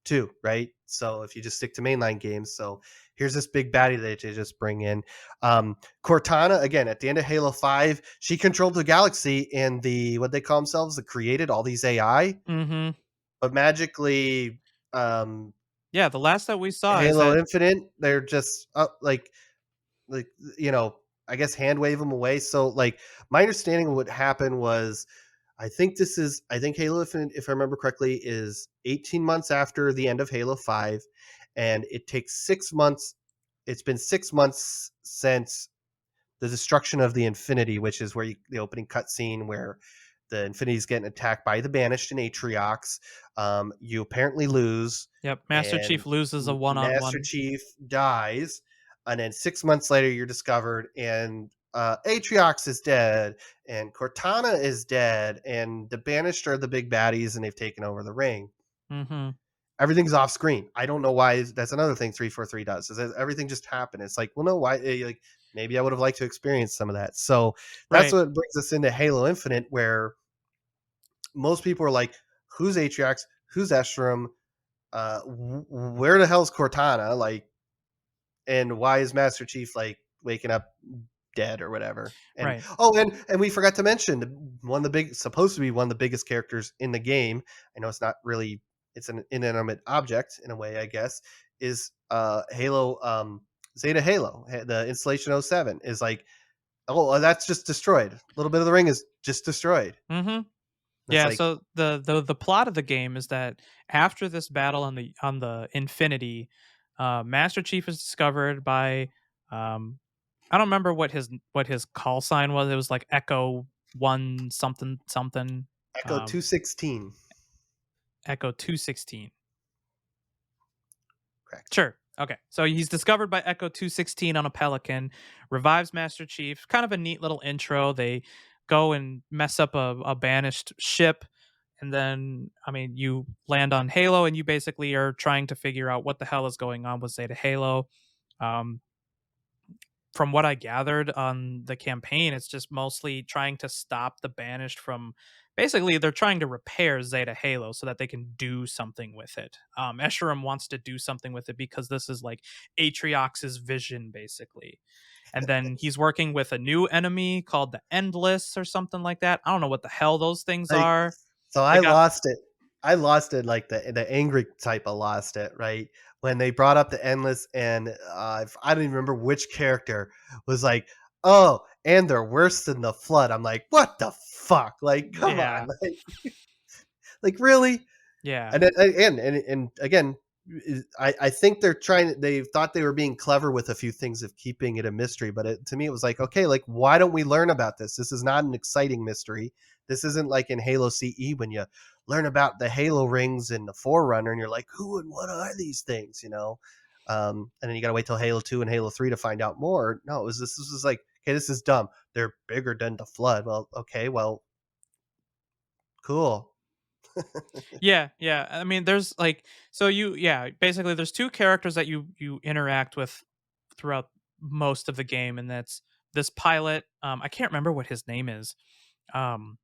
2, right? So if you just stick to mainline games, so here's this big baddie that they just bring in. Cortana, again, at the end of Halo 5, she controlled the galaxy, and what they call themselves, the created all these AI, Mhm. but magically, um, Yeah, the last that we saw is Halo that Infinite, they're just like you know, I guess hand wave them away. So like my understanding of what happened was, I think Halo Infinite, if I remember correctly, is 18 months after the end of Halo 5, and it takes 6 months. It's been 6 months since the destruction of the Infinity, which is where the opening cutscene where the Infinity is getting attacked by the Banished in Atriox. You apparently lose, yep, Master and Chief loses a Master one-on-one. Chief dies, and then 6 months later you're discovered, and Atriox is dead, and Cortana is dead, and the Banished are the big baddies, and they've taken over the ring. Mhm. Everything's off screen. I don't know why. That's another thing 343 does, is that everything just happened. It's like, well, no, why? Like, maybe I would have liked to experience some of that. So that's Right. what brings us into Halo Infinite, where most people are like, who's Atriox? Who's Eshram? Where the hell's Cortana? Like, and why is Master Chief like waking up dead or whatever? And Right. oh, and we forgot to mention one of the big, supposed to be one of the biggest characters in the game. I know it's not really, it's an inanimate object in a way, I guess. Is Halo, Zeta Halo, the installation '07 is like, oh, that's just destroyed. A little bit of the ring is just destroyed. Mhm. It's Yeah, like, so the plot of the game is that after this battle on the Infinity, Master Chief is discovered by um I don't remember what his call sign was. It was like Echo 1 something something, Echo um 216, Echo 216. correct? Sure. Okay. So he's discovered by Echo 216 on a Pelican, revives Master Chief. Kind of a neat little intro. They go and mess up a banished ship. And then, I mean, you land on Halo and you basically are trying to figure out what the hell is going on with Zeta Halo. Um, from what I gathered on the campaign, it's just mostly trying to stop the banished from basically they're trying to repair Zeta Halo so that they can do something with it. Escharum wants to do something with it because this is like Atriox's vision, basically. And then he's working with a new enemy called the Endless or something like that. I don't know what the hell those things Like, are. so They I got lost it. I lost it, like the angry type of lost it, right? When they brought up the endless, and I don't even remember which character was like, "Oh, and they're worse than the flood." I'm like, "What the fuck?" Like, come yeah. on. Like really? Yeah. And then, and again, I think they thought they were being clever with a few things of keeping it a mystery, but to me it was like, okay, like, why don't we learn about this? This is not an exciting mystery. This isn't like in Halo CE when you learn about the Halo rings and the Forerunner, and you're like, who and what are these things, and then you got to wait till Halo 2 and Halo 3 to find out more. No, this was like, okay, this is dumb. They're bigger than the flood. Well, okay, well, cool. Yeah, yeah. I mean, there's like so you yeah, basically there's two characters that you interact with throughout most of the game, and that's this pilot. I can't remember what his name is. um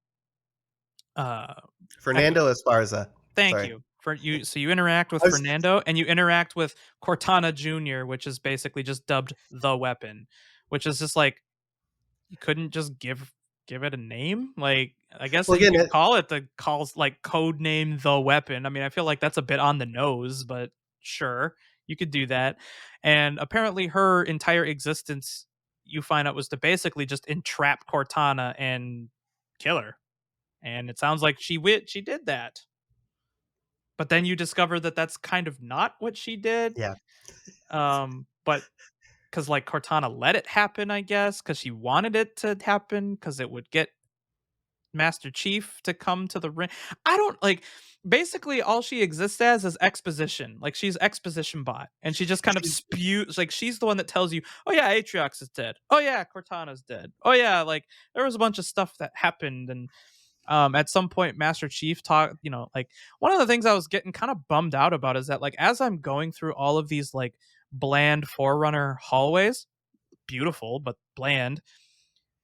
uh Fernando Esparza. Thank Sorry. you for you. So you interact with I was, Fernando and you interact with Cortana Jr., which is basically just dubbed the weapon, which is just like you couldn't just give it a name. Like I guess well, that you again, could call it the calls like code name the weapon. I mean, I feel like that's a bit on the nose, but sure, you could do that. And apparently her entire existence you find out was to basically just entrap Cortana and kill her. And it sounds like she did that. But then you discover that that's kind of not what she did. yeah. But because like Cortana let it happen, I guess, because she wanted it to happen, because it would get Master Chief to come to the ring. I don't like. Basically, all she exists as is exposition. Like she's exposition bot, and she just kind of She's spews. Like she's the one that tells you, "Oh yeah, Atriox is dead. Oh yeah, Cortana's dead. Oh yeah, like there was a bunch of stuff that happened, and at some point Master Chief talk, like one of the things I was getting kind of bummed out about is that like as I'm going through all of these like bland Forerunner hallways, beautiful but bland,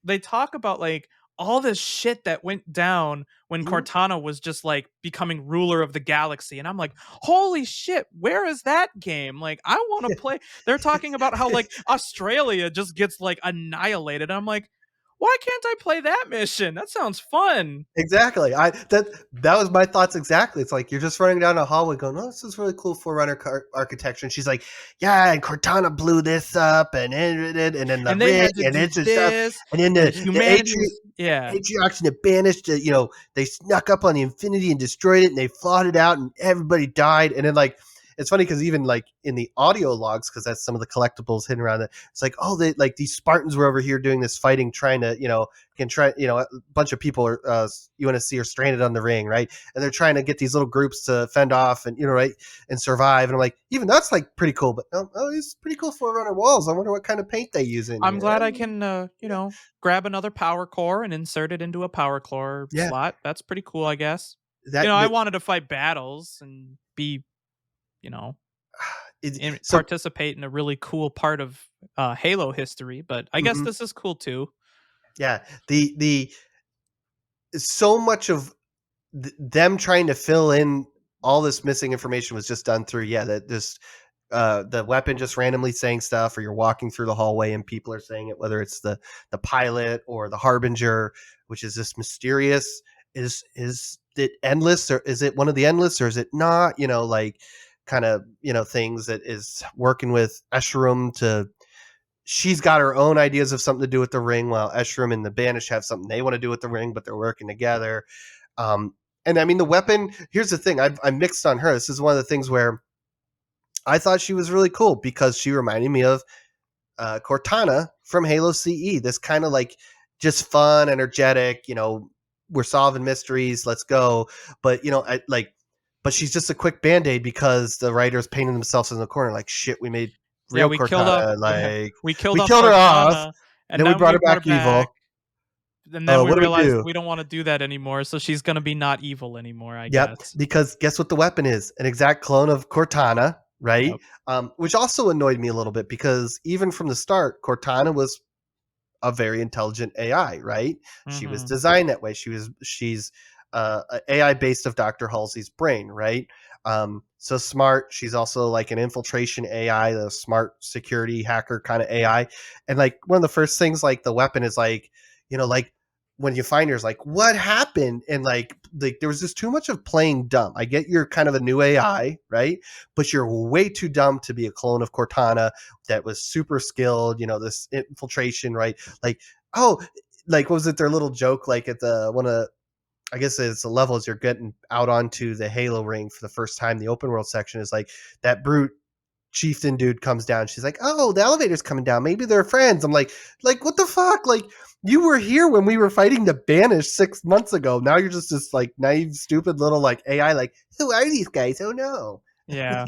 they talk about like all this shit that went down when mhm. Cortana was just like becoming ruler of the galaxy. And I'm like, holy shit, where is that game? Like, I want to play. They're talking about how like Australia just gets like annihilated. I'm like, why can't I play that mission? That sounds fun. Exactly. That was my thoughts exactly. It's like you're just running down a hallway going, "Oh, this is really cool Forerunner architecture." And she's like, "Yeah, and Cortana blew this up, and then the And they rig, had to and do it's and stuff, this, and then and the humanity was, yeah. Atriox and the Banished, they snuck up on the Infinity and destroyed it, and they fought it out, and everybody died." And then like it's funny because even like in the audio logs, because that's some of the collectibles hidden around it. It's like, oh, they like these Spartans were over here doing this fighting, trying to can try a bunch of people are UNSC are stranded on the ring, right? And they're trying to get these little groups to fend off and right and survive. And I'm like, even that's like pretty cool. But these pretty cool Forerunner walls. I wonder what kind of paint they use in I'm here. glad I can, grab another power core and insert it into a power core Yeah, slot. That's pretty cool, I guess. that, I that wanted to fight battles and be, you know, so. participate in a really cool part of Halo history, but I guess Mhm. this is cool too. Yeah, the so much of them trying to fill in all this missing information was just done through that just the weapon just randomly saying stuff, or you're walking through the hallway and people are saying it, whether it's the pilot or the harbinger, which is this mysterious. Is it endless, or is it one of the endless, or is it not? Like kind of things that is working with Esherum to. She's got her own ideas of something to do with the ring, while Esherum and the Banish have something they want to do with the ring, but they're working together. And I mean, the weapon. Here's the thing: I'm mixed on her. This is one of the things where I thought she was really cool because she reminded me of Cortana from Halo CE. This kind of like just fun, energetic. We're solving mysteries. Let's go. But but she's just a quick band aid because the writers painted themselves in the corner. Like shit, we made Yeah, real Cortana. Like we killed we off killed her off. Cortana, and Then we then brought we her brought her back back, evil. and then we What do we realized do? we don't want to do that anymore. So she's gonna be not evil anymore, I Yep, guess. because guess what the weapon is? An exact clone of Cortana, right? Yep. Which also annoyed me a little bit because even from the start, Cortana was a very intelligent AI, right? She was Hmm. designed that way. She's AI based of Dr. Halsey's brain, right? So smart. She's also like an infiltration AI, the smart security hacker kind of AI. And like one of the first things, like the weapon is like, like when you find her, is like, what happened? And like there was just too much of playing dumb. I get you're kind of a new AI, right? But you're way too dumb to be a clone of Cortana that was super skilled. This infiltration, right? Like, oh, like what was it? Their little joke, like at the one of I guess it's the levels you're getting out onto the Halo ring for the first time. The open world section is like that brute chieftain dude comes down. She's like, "Oh, the elevator's coming down. Maybe they're friends." I'm like what the fuck? Like you were here when we were fighting the Banished 6 months ago. Now you're just this like naive, stupid little like AI. Like, who are these guys? Oh no. Yeah.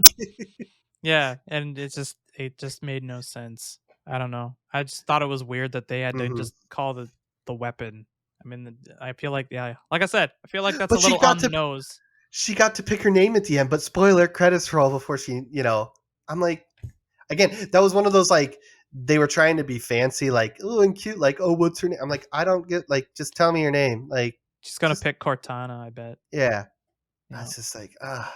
Yeah, and it just made no sense. I don't know. I just thought it was weird that they had to Mhm. just call the weapon. I mean, I feel like, yeah, like I said, I feel like that's a But little on the nose. she got to pick her name at the end. But spoiler, credits roll before she. I'm like, again, that was one of those like they were trying to be fancy, like, oh, and cute, like, oh, what's her name? I'm like, I don't get, like, just tell me your name, like, She's gonna just pick Cortana, I bet. yeah. I Yeah. was just like, ah,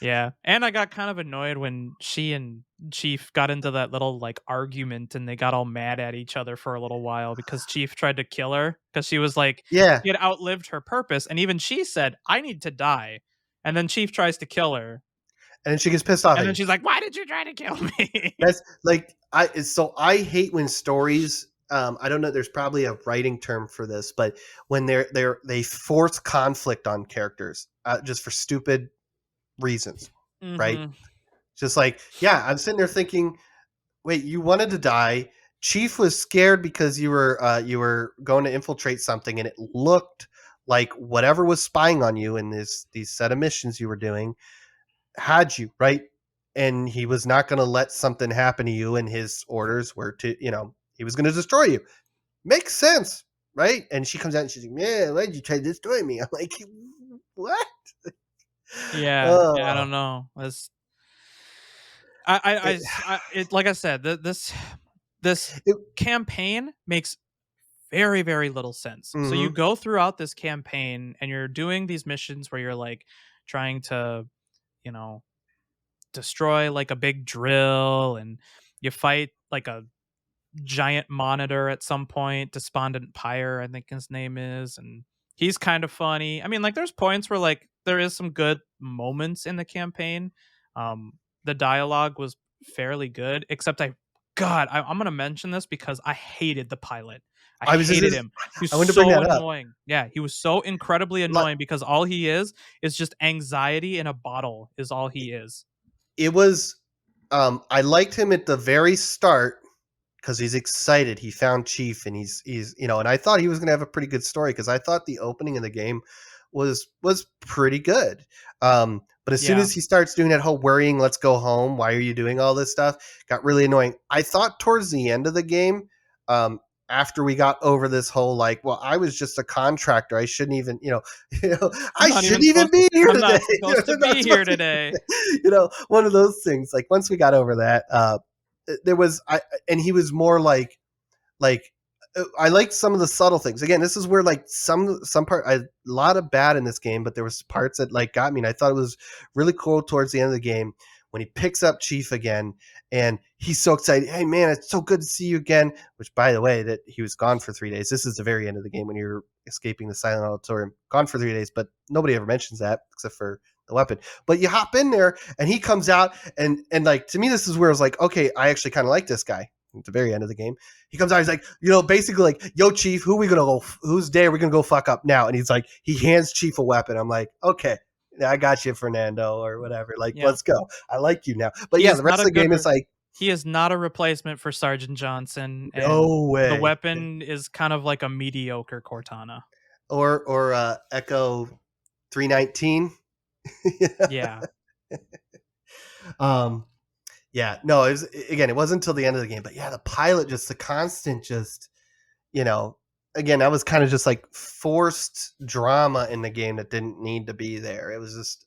Yeah, and I got kind of annoyed when she and Chief got into that little, like, argument, and they got all mad at each other for a little while because Chief tried to kill her because she was like yeah. she had outlived her purpose, and even she said, "I need to die," and then Chief tries to kill her, And then she gets pissed off and at then you. she's like, "Why did you try to kill me?" That's like I hate when stories. I don't know. There's probably a writing term for this, but when they force conflict on characters just for stupid reasons, right? Mhm. Just like, yeah, I'm sitting there thinking, wait, you wanted to die. Chief was scared because you were going to infiltrate something, and it looked like whatever was spying on you in these set of missions you were doing had you, right? And he was not going to let something happen to you, and his orders were to, he was going to destroy you. Makes sense, right? And she comes out and she's like, yeah, why'd you try to destroy me? I'm like, what? Yeah, yeah, I Oh, don't know. It's it, it like I said, this it, campaign makes very, very little sense. So you mm-hmm. go throughout this campaign and you're doing these missions where you're like trying to, you know, destroy like a big drill, and you fight like a giant monitor at some point. Despondent Pyre, I think his name is, and he's kind of funny. I mean, like there's points where like there is some good moments in the campaign. The dialogue was fairly good, except I'm gonna mention this because I hated the pilot. I I was hated just, him. He was I wanted to bring so that up. annoying. Yeah, he was so incredibly Like, annoying because all he is just anxiety in a bottle. Is all he is. it was, I liked him at the very start because he's excited. He found Chief, and he's and I thought he was going to have a pretty good story because I thought the opening of the game was pretty good. But as soon Yeah, as he starts doing that whole worrying, let's go home. Why are you doing all this stuff? Got really annoying. I thought towards the end of the game, um, after we got over this whole like, well, I was just a contractor. I shouldn't even, I'm I not even shouldn't even supposed to. be here I'm today. not supposed to I'm not be here supposed to, today. one of those things. Like once we got over that, there was and he was more like I liked some of the subtle things. Again, this is where like some part a lot of bad in this game, but there was parts that like got me. And I thought it was really cool towards the end of the game when he picks up Chief again, and he's so excited. Hey man, it's so good to see you again. Which, by the way, that he was gone for 3 days. This is the very end of the game when you're escaping the silent auditorium. Gone for 3 days, but nobody ever mentions that except for the weapon. But you hop in there, and he comes out, and like to me, this is where I was like, okay, I actually kind of like this guy. At the very end of the game, he comes out. He's like, basically like, "Yo, Chief, who are we gonna go? Whose day are we gonna go fuck up now?" And he's like, he hands Chief a weapon. I'm like, okay, I got you, Fernando, or whatever. Like, Yeah, let's go. I like you now. But he yeah, is the not rest a of the good. game is like, He is not a replacement for Sergeant Johnson, and no the way. weapon is kind of like a mediocre Cortana. Or Echo 319. Yeah, um, yeah, no, it was again. It wasn't until the end of the game, but yeah, the pilot, just the constant, just you know, again, that was kind of just like forced drama in the game that didn't need to be there. It was just,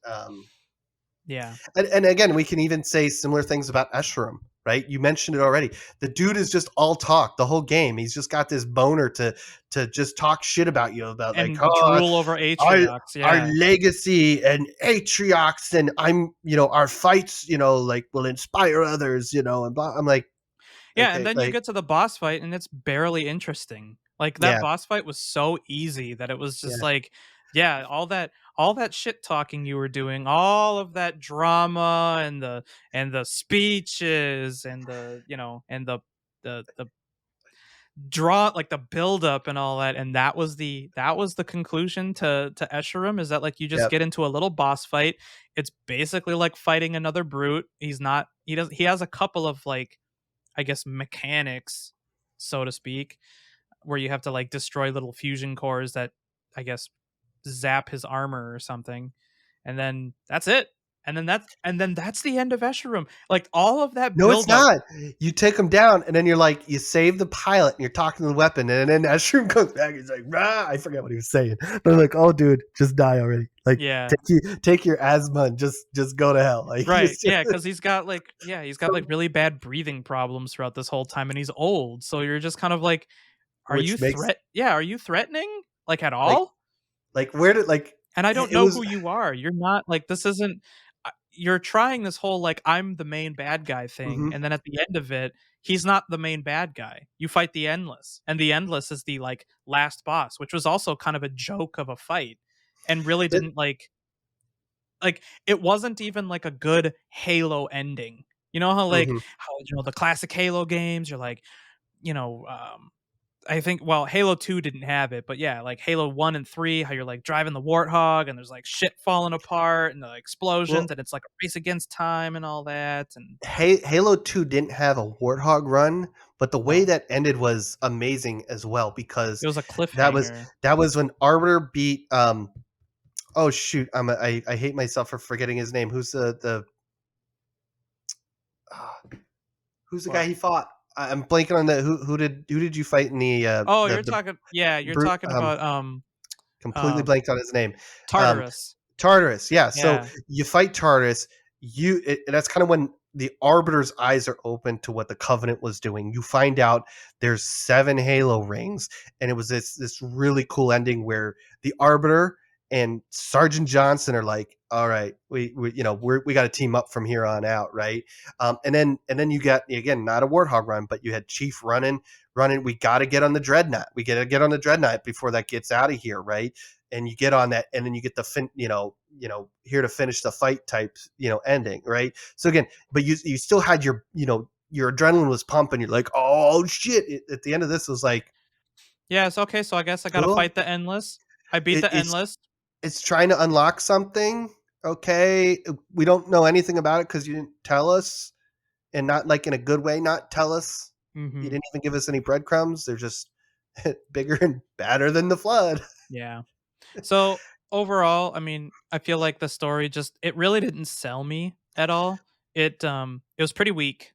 yeah, and again, we can even say similar things about Escherum, right? You mentioned it already. The dude is just all talk the whole game. He's just got this boner to just talk shit about you about like, and oh, drool over our Atriox. our Yeah, legacy and Atriox, and I'm our fights, like will inspire others, and blah. I'm like, yeah, and okay, then you like get to the boss fight, and it's barely interesting. Like that yeah, boss fight was so easy that it was just yeah, like, yeah, all that shit talking you were doing, all of that drama and the speeches and the draw like the build up and all that, and that was the conclusion to Escherum, is that like you just yeah, get into a little boss fight. It's basically like fighting another brute. He has a couple of like, I guess, mechanics, so to speak, where you have to like destroy little fusion cores that, I guess, zap his armor or something, and then that's it. And then that's the end of Escherum. Like, all of that No, it's buildup. not. You take them down, and then you're like, you save the pilot, and you're talking to the weapon, and then Ashroom comes back. He's like, rah! I forget what he was saying. They're like, oh, dude, just die already. Like, Yeah. take your asthma and just go to hell. Like, Right, it's just yeah, because he's got, like, really bad breathing problems throughout this whole time, and he's old, so you're just kind of like, which makes are you threatening? Like, at like all? where did like And I don't it know was. who you are. You're not like, this isn't you're trying this whole, like, "I'm the main bad guy" thing, Mhm. and then at the end of it, he's not the main bad guy. You fight the Endless, and the Endless is the, like, last boss, which was also kind of a joke of a fight, and really But didn't, it wasn't even, like, a good Halo ending. You know mhm. the classic Halo games, you're like, you know, I think, well, Halo 2 didn't have it, but yeah, like Halo 1 and 3, how you're like driving the Warthog and there's like shit falling apart and the explosions Well, and it's like a race against time and all that. And Halo 2 didn't have a Warthog run, but the way no, that ended was amazing as well because it was a that was cliffhanger. that was when Arbiter beat oh shoot, I hate myself for forgetting his name. Ah, who's the guy What? he fought? I'm blanking on the who did you fight in Oh, the you're brute talking about completely um blanked on his name. Um Tartarus. Tartarus, yeah. So Yeah. you fight Tartarus. That's kind of when the Arbiter's eyes are open to what the Covenant was doing. You find out there's 7 Halo rings, and it was this really cool ending where the Arbiter and Sergeant Johnson are like, "All right, we got to team up from here on out, right?" And then you got, again, not a Warthog run, but you had Chief running. We got to get on the Dreadnought. We got to get on the Dreadnought before that gets out of here, right? And you get on that, and then you get the here to finish the fight type ending, right? So again, but you still had your adrenaline was pumping. You're like, oh shit! At the end of this, it was like, Yeah, so okay, so I guess I gotta cool. fight the Endless. I beat It, the it's Endless. it's trying to unlock something. Okay, we don't know anything about it because you didn't tell us, and not like in a good way. Not tell us. You Mhm. didn't even give us any breadcrumbs. They're just bigger and badder than the flood. Yeah. So, overall, I mean, I feel like the story just it really didn't sell me at all. It was pretty weak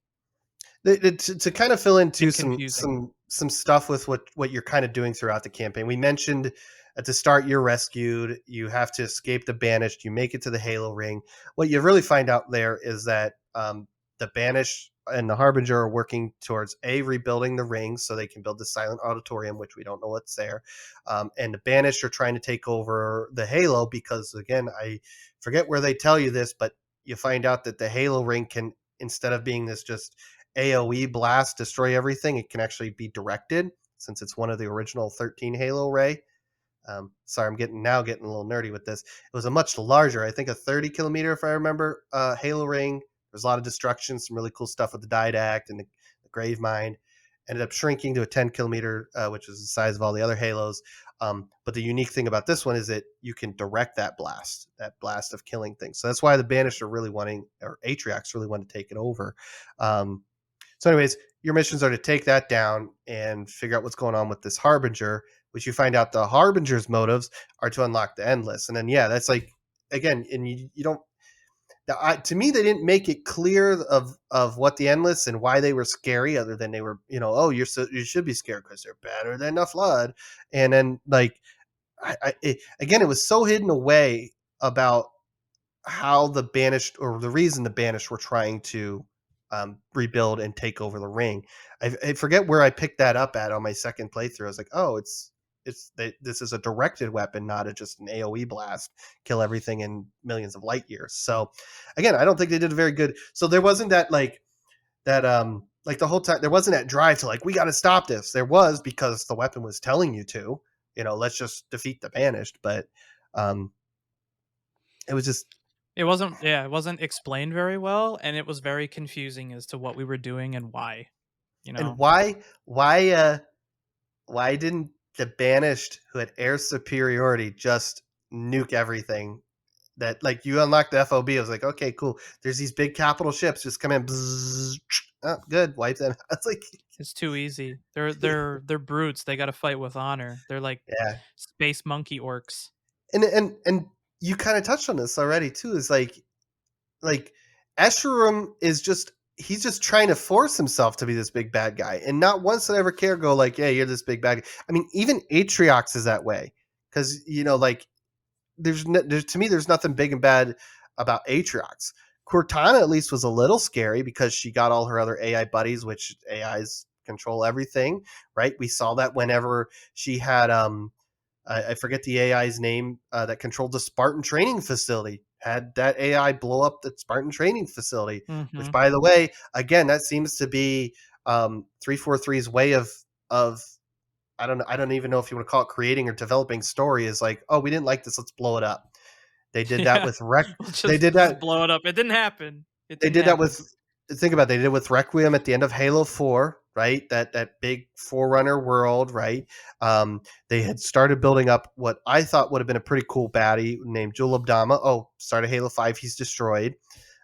To kind of fill into and some confusing. some some stuff with what you're kind of doing throughout the campaign. We mentioned at the start you're rescued. You have to escape the banished. You make it to the Halo ring. What you really find out there is that the banished and the Harbinger are working towards rebuilding the ring so they can build the silent auditorium, which we don't know what's there. And the banished are trying to take over the Halo because, again, I forget where they tell you this, but you find out that the Halo ring can, instead of being this just AoE blast, destroy everything, it can actually be directed since it's one of the original 13 Halo Ray. Sorry, I'm getting a little nerdy with this. It was a much larger, I think a 30 kilometer, if I remember, Halo ring. There's a lot of destruction, some really cool stuff with the Didact and the Grave Mind. Ended up shrinking to a 10 kilometer, which is the size of all the other Halos. But the unique thing about this one is that you can direct that blast of killing things. So that's why the Banished are really wanting, or Atriox really want to take it over. Um, so, anyways, your missions are to take that down and figure out what's going on with this Harbinger, which you find out the Harbinger's motives are to unlock the Endless. And then, yeah, that's like, again, and you don't, to me, they didn't make it clear of what the Endless and why they were scary, other than they were, oh, you should be scared because they're better than the Flood. And then, like, again, it was so hidden away about how the banished, or the reason the banished were trying to rebuild and take over the ring. I forget where I picked that up at on my second playthrough. I was like, oh, this is a directed weapon, not just an AOE blast, kill everything in millions of light years. So again, I don't think they did a very good. So there wasn't that the whole time there wasn't that drive to, like, we got to stop this. There was, because the weapon was telling you to, let's just defeat the banished. But um, it was just. It wasn't explained very well, and it was very confusing as to what we were doing and why, you And know? why didn't the banished, who had air superiority, just nuke everything? That, like, you unlock the FOB, I was like, okay, cool. There's these big capital ships, just come in, bzzz, oh, good, wipe them. It's like, It's too easy. They're brutes, they gotta fight with honor. They're like yeah, space monkey orcs. and you kind of touched on this already too. Is like, like Escherum is just he's just trying to force himself to be this big bad guy, and not once did I ever care go like, yeah, you're this big bad guy. I mean, even Atriox is that way because like there's to me there's nothing big and bad about Atriox. Cortana at least was a little scary because she got all her other AI buddies, which AIs control everything, right? We saw that whenever she had I forget the AI's name that controlled the Spartan training facility. Had that AI blow up the Spartan training facility, which, Mhm. by the way, again, that seems to be 343's way of I don't know. I don't even know if you want to call it creating or developing story. Is like, oh, we didn't like this. Let's blow it up. They did that Yeah. with Rec. We'll They just did just that. blow it up. It didn't happen. It They didn't did that happen. with think about it, they did it with Requiem at the end of Halo 4, right? That big Forerunner world, right? They had started building up what I thought would have been a pretty cool baddie named Jul Abdama. Oh, start of Halo 5, he's destroyed.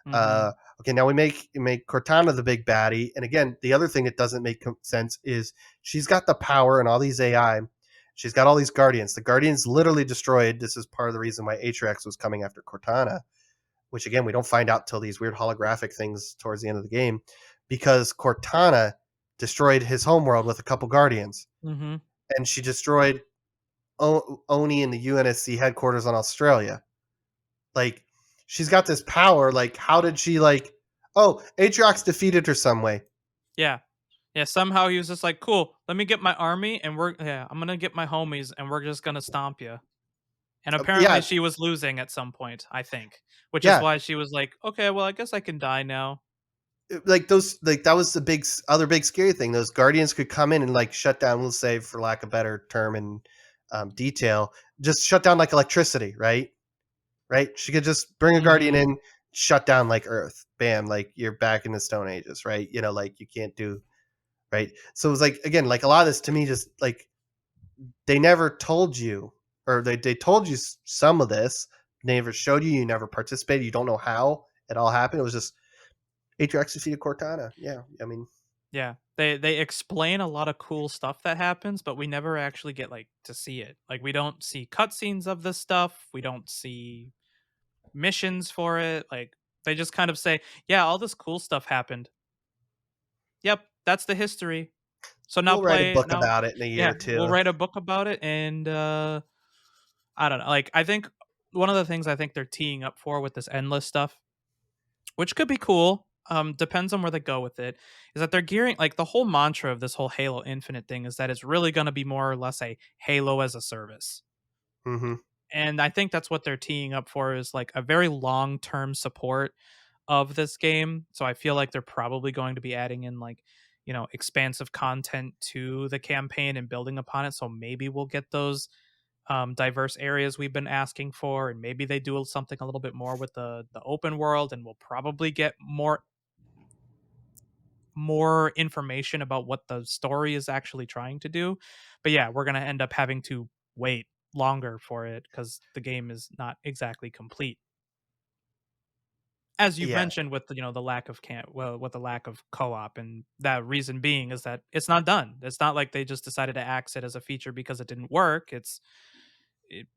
Mhm. Uh, okay, now we make Cortana the big baddie. And again, the other thing that doesn't make sense is she's got the power and all these AI. She's got all these guardians. The guardians literally destroyed. This is part of the reason why Atriox was coming after Cortana, which again we don't find out till these weird holographic things towards the end of the game, because Cortana destroyed his homeworld with a couple guardians, Mhm. and she destroyed Oni in the UNSC headquarters on Australia. Like she's got this power. Like how did she like? Oh, Atriox defeated her some way. Yeah. Yeah, somehow he was just like, "Cool, let me get my army and I'm gonna get my homies and we're just gonna stomp you." And apparently Yeah, she was losing at some point, I think, which is yeah. why she was like, "Okay, well, I guess I can die now." Like those, like that was the other big scary thing. Those guardians could come in and like shut down. We'll say, for lack of better term and detail, just shut down like electricity, right? Right? She could just bring a guardian Mhm. in, shut down like Earth. Bam, like you're back in the Stone Ages, right? Like you can't do right. So it was like again, like a lot of this to me just like they never told you, or they told you some of this. They never showed you, you never participated, you don't know how it all happened. It was just Atriox defeated Cortana. Yeah. I mean, Yeah. They explain a lot of cool stuff that happens, but we never actually get, like, to see it. Like, we don't see cutscenes of this stuff, we don't see missions for it, like, they just kind of say, "Yeah, all this cool stuff happened. Yep, that's the history. So now we'll write a play book now." about it in a year Yeah, or we'll two. write a book about it, and, I don't know, like, I think one of the things I think they're teeing up for with this endless stuff, which could be cool, depends on where they go with it, is that they're gearing like, the whole mantra of this whole Halo Infinite thing is that it's really gonna be more or less a Halo as a service. Hmm. And I think that's what they're teeing up for is, like, a very long-term support of this game, so I feel like they're probably going to be adding in, like, expansive content to the campaign and building upon it, so maybe we'll get those diverse areas we've been asking for, and maybe they do something a little bit more with the open world, and we'll probably get more information about what the story is actually trying to do. But yeah, we're gonna end up having to wait longer for it because the game is not exactly complete. As you've Yeah. mentioned with the lack of with the lack of co-op, and that reason being is that it's not done. It's not like they just decided to axe it as a feature because it didn't work.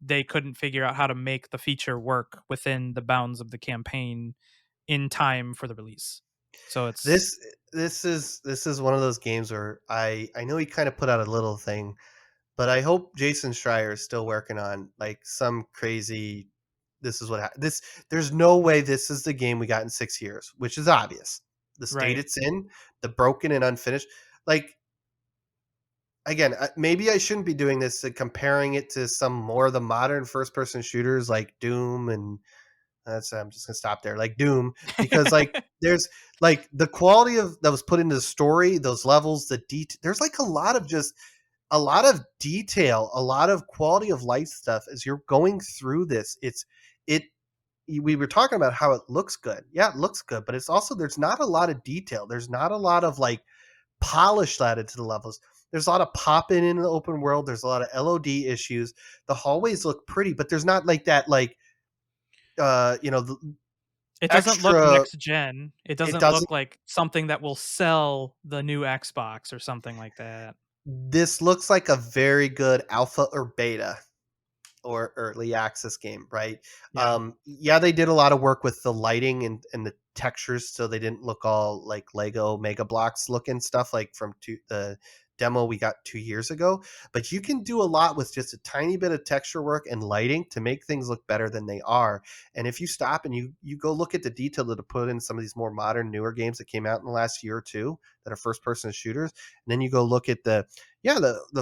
They couldn't figure out how to make the feature work within the bounds of the campaign in time for the release. So it's This this is one of those games where I know he kind of put out a little thing, but I hope Jason Schreier is still working on like some crazy. This is what this. There's no way this is the game we got in 6 years, which is obvious. The state right. it's in, the broken and unfinished. Like again, maybe I shouldn't be doing this, comparing it to some more of the modern first person shooters like Doom and that's I'm just gonna stop there. Like Doom, because like there's like the quality of that was put into the story, those levels, the detail. There's like a lot of detail, a lot of quality of life stuff as you're going through this. It we were talking about how it looks good. Yeah, it looks good, but it's also there's not a lot of detail. There's not a lot of like polish added to the levels. There's a lot of popping in the open world. There's a lot of LOD issues. The hallways look pretty, but there's not like that like the It doesn't look extra. next gen. It It doesn't doesn't. look like something that will sell the new Xbox or something like that. This looks like a very good alpha or beta. or early access game, right? Yeah. Yeah, they did a lot of work with the lighting and the textures, so they didn't look all like Lego Mega Blocks looking stuff like from the demo we got 2 years ago. But you can do a lot with just a tiny bit of texture work and lighting to make things look better than they are. And if you stop and you go look at the detail that are put in some of these more modern, newer games that came out in the last year or two that are first person shooters, and then you go look at the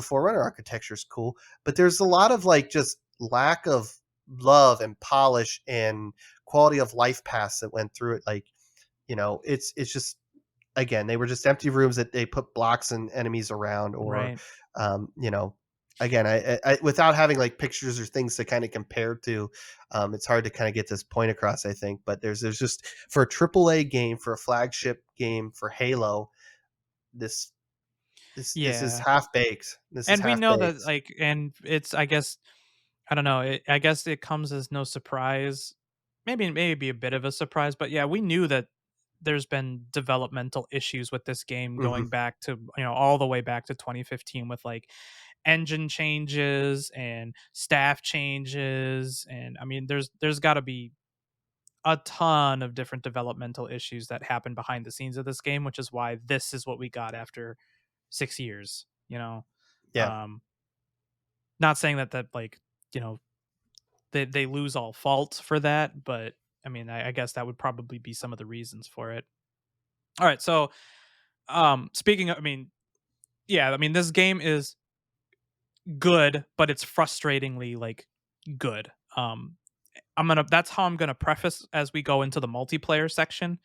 Forerunner architecture is cool, but there's a lot of like just lack of love and polish and quality of life paths that went through it. Like, it's just, again, they were just empty rooms that they put blocks and enemies around, or Right. um, you know, again, without having like pictures or things to kind of compare to, it's hard to kind of get this point across, I think. But there's just, for a AAA game, for a flagship game for Halo, this this is Yeah. half baked. This is And we half know that, baked. like, and it's, I guess, I don't know, I guess it comes as no surprise. Maybe a bit of a surprise, but yeah, we knew that there's been developmental issues with this game Hmm. going back to, all the way back to 2015 with like engine changes and staff changes, and I mean there's got to be a ton of different developmental issues that happen behind the scenes of this game, which is why this is what we got after 6 years, you know. Yeah. Um Not saying that like, you know, they lose all fault for that, but I mean, I guess that would probably be some of the reasons for it. All right, so speaking of, I mean, yeah, I mean, this game is good, but it's frustratingly like good. That's how I'm gonna preface as we go into the multiplayer section.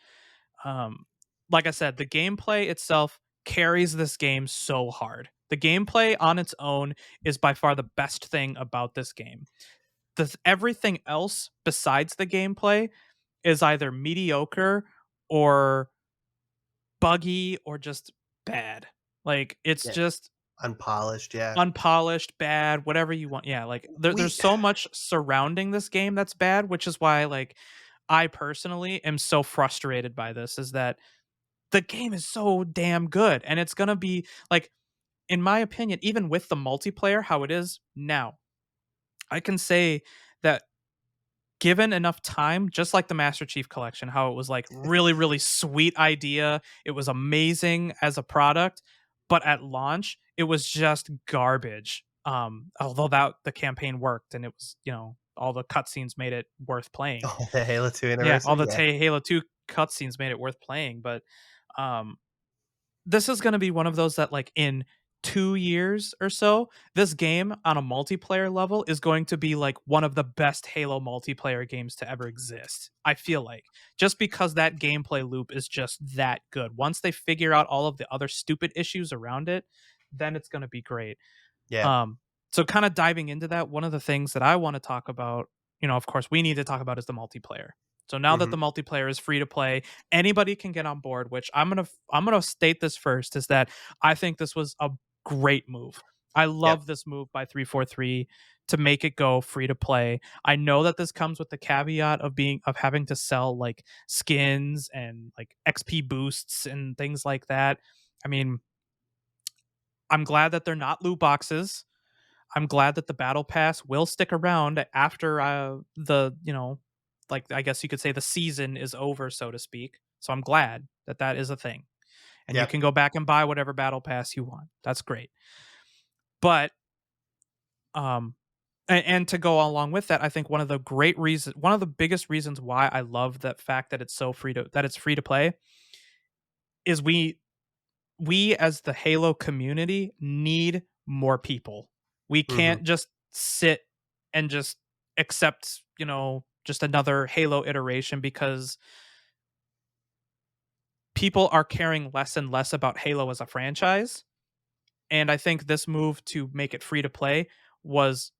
Um, like I said, the gameplay itself carries this game so hard. The gameplay on its own is by far the best thing about this game. Everything else besides the gameplay is either mediocre or buggy or just bad. Like it's Yeah. just Unpolished. Yeah. unpolished, bad, whatever you want. Yeah, like there's We so much surrounding this game that's bad, which is why like I personally am so frustrated by this is that the game is so damn good and it's going to be like, in my opinion, even with the multiplayer how it is now, I can say that given enough time, just like the Master Chief Collection, how it was like really, really sweet idea. It was amazing as a product, but at launch, it was just garbage. Although that the campaign worked and it was, all the cutscenes made it worth playing. Oh, the Halo 2 Yeah, all anniversary. the Yeah. Halo 2 cutscenes made it worth playing, but um this is gonna be one of those that, like, in 2 years or so, this game on a multiplayer level is going to be, like, one of the best Halo multiplayer games to ever exist, I feel like, just because that gameplay loop is just that good. Once they figure out all of the other stupid issues around it, then it's gonna be great. Yeah. Um, so kinda diving into that, one of the things that I wanna talk about, of course, we need to talk about is the multiplayer. So now that Hmm. the multiplayer is free to play, anybody can get on board, which I'm gonna state this first is that I think this was a great move. I Yep. love this move by 343 to make it go free to play. I know that this comes with the caveat of having to sell like skins and like XP boosts and things like that. I mean, I'm glad that they're not loot boxes. I'm glad that the battle pass will stick around after like I guess you could say the season is over, so to speak. So I'm glad that that is a thing, and you Yep. can go back and buy whatever battle pass you want. That's great. But um, and to go along with that, I think one of the biggest reasons why I love that fact that it's free to play is we as the Halo community need more people. We Hmm. can't just sit and just accept, just another Halo iteration because people are caring less and less about Halo as a franchise. And I think this move to make it free to play was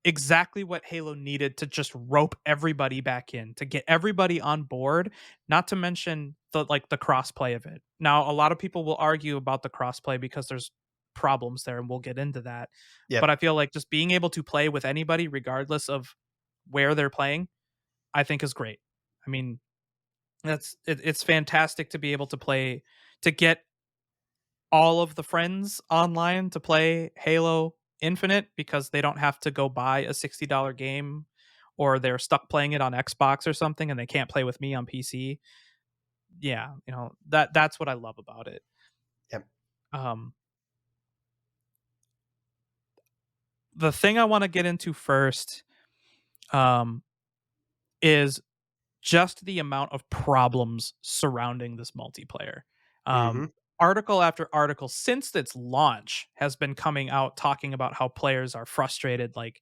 exactly what Halo needed to just rope everybody back in, to get everybody on board, not to mention the crossplay of it. Now, a lot of people will argue about the crossplay because there's problems there and we'll get into that. But Yep. I feel like just being able to play with anybody regardless of where they're playing, I think is great. I mean, it's fantastic to be able to get all of the friends online to play Halo Infinite because they don't have to go buy a $60 game or they're stuck playing it on Xbox or something and they can't play with me on PC. Yeah, that's what I love about it. Yep. Um, the thing I want to get into first um, is just the amount of problems surrounding this multiplayer. Um, Hmm. Article after article since its launch has been coming out talking about how players are frustrated. Like,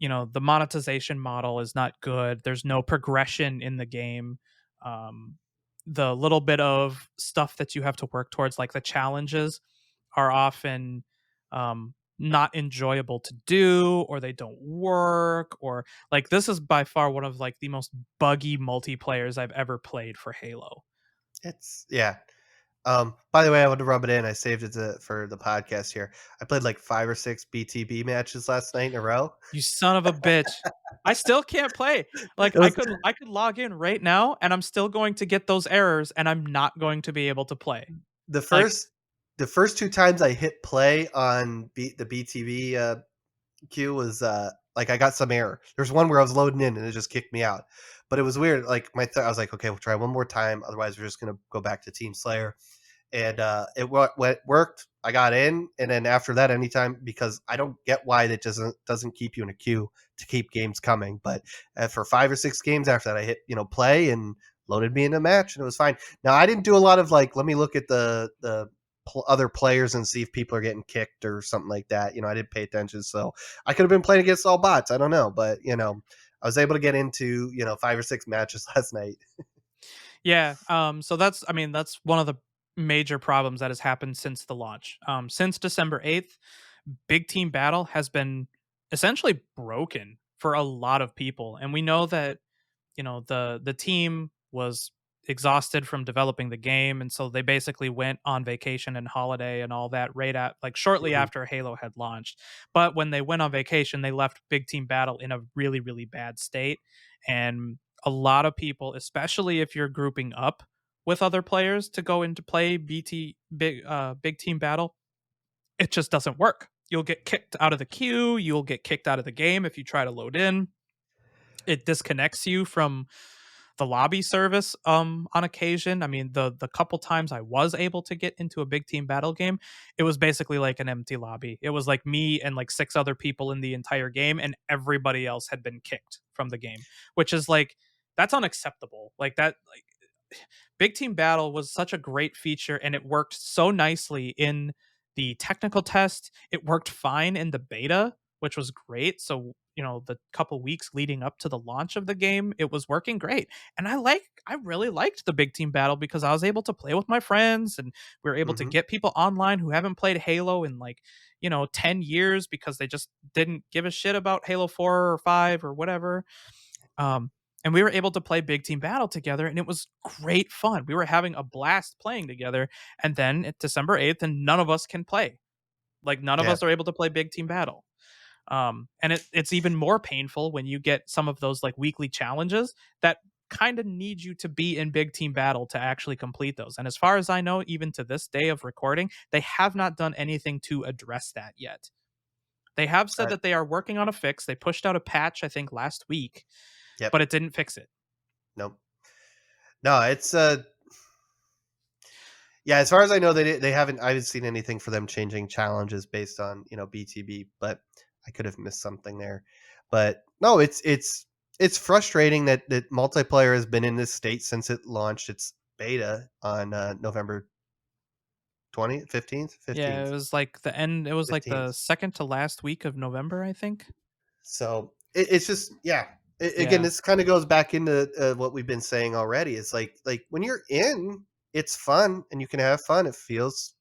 the monetization model is not good. There's no progression in the game. Um, the little bit of stuff that you have to work towards, like the challenges, are often not enjoyable to do, or they don't work, or like this is by far one of like the most buggy multiplayers I've ever played for Halo. It's yeah. By the way, I want to rub it in. I saved it for the podcast here. I played like 5 or 6 BTB matches last night in a row. You son of a bitch. I still can't play. Like It was I could log in right now and I'm still going to get those errors and I'm not going to be able to play. the Like first the first 2 times I hit play on the BTB queue was like I got some error. There's one where I was loading in and it just kicked me out. But it was weird. Like I was like, okay, we'll try one more time. Otherwise, we're just gonna go back to Team Slayer. And it worked. I got in, and then after that, anytime, because I don't get why that doesn't keep you in a queue to keep games coming. But for 5 or 6 games after that, I hit play and loaded me in a match, and it was fine. Now I didn't do a lot of like, let me look at the other players and see if people are getting kicked or something like that. I didn't pay attention, so I could have been playing against all bots. I don't know, but I was able to get into 5 or 6 matches last night. yeah, so that's I mean that's one of the major problems that has happened since the launch. Since December 8th, Big Team Battle has been essentially broken for a lot of people and we know that the team was exhausted from developing the game and so they basically went on vacation and holiday and all that right at like shortly Mhm. after Halo had launched. But when they went on vacation they left Big Team Battle in a really really bad state, and a lot of people, especially if you're grouping up with other players to go into play Big Team Battle, it just doesn't work. You'll get kicked out of the queue, you'll get kicked out of the game if you try to load in. It disconnects you from the lobby service on occasion. I mean, the couple times I was able to get into a Big Team Battle game, it was basically like an empty lobby. It was like me and like 6 other people in the entire game and everybody else had been kicked from the game, which is like that's unacceptable. Like that like Big Team Battle was such a great feature and it worked so nicely in the technical test. It worked fine in the beta, which was great. So, the couple weeks leading up to the launch of the game, it was working great. And I really liked the Big Team Battle because I was able to play with my friends and we were able to Mhm. get people online who haven't played Halo in like, 10 years because they just didn't give a shit about Halo 4 or 5 or whatever. Um, and we were able to play Big Team Battle together, and it was great fun. We were having a blast playing together. And then at December 8th, and none of us can play. Like none of Yeah. us are able to play Big Team Battle. And it's even more painful when you get some of those like weekly challenges that kind of need you to be in Big Team Battle to actually complete those. And as far as I know, even to this day of recording, they have not done anything to address that yet. They have said I, that they are working on a fix. They pushed out a patch, I think, last week, yep. but it didn't fix it. Nope. No, it's yeah, as far as I know, they haven't. I haven't seen anything for them changing challenges based on BTB, but I could have missed something there. But no, it's frustrating that multiplayer has been in this state since it launched its beta on November 20th, 15th, Yeah, 15th, it was like the 15th. second to last week of November, I think. So it's just yeah. Again, Yeah. this kind of goes back into what we've been saying already. It's like when you're in, it's fun and you can have fun. It feels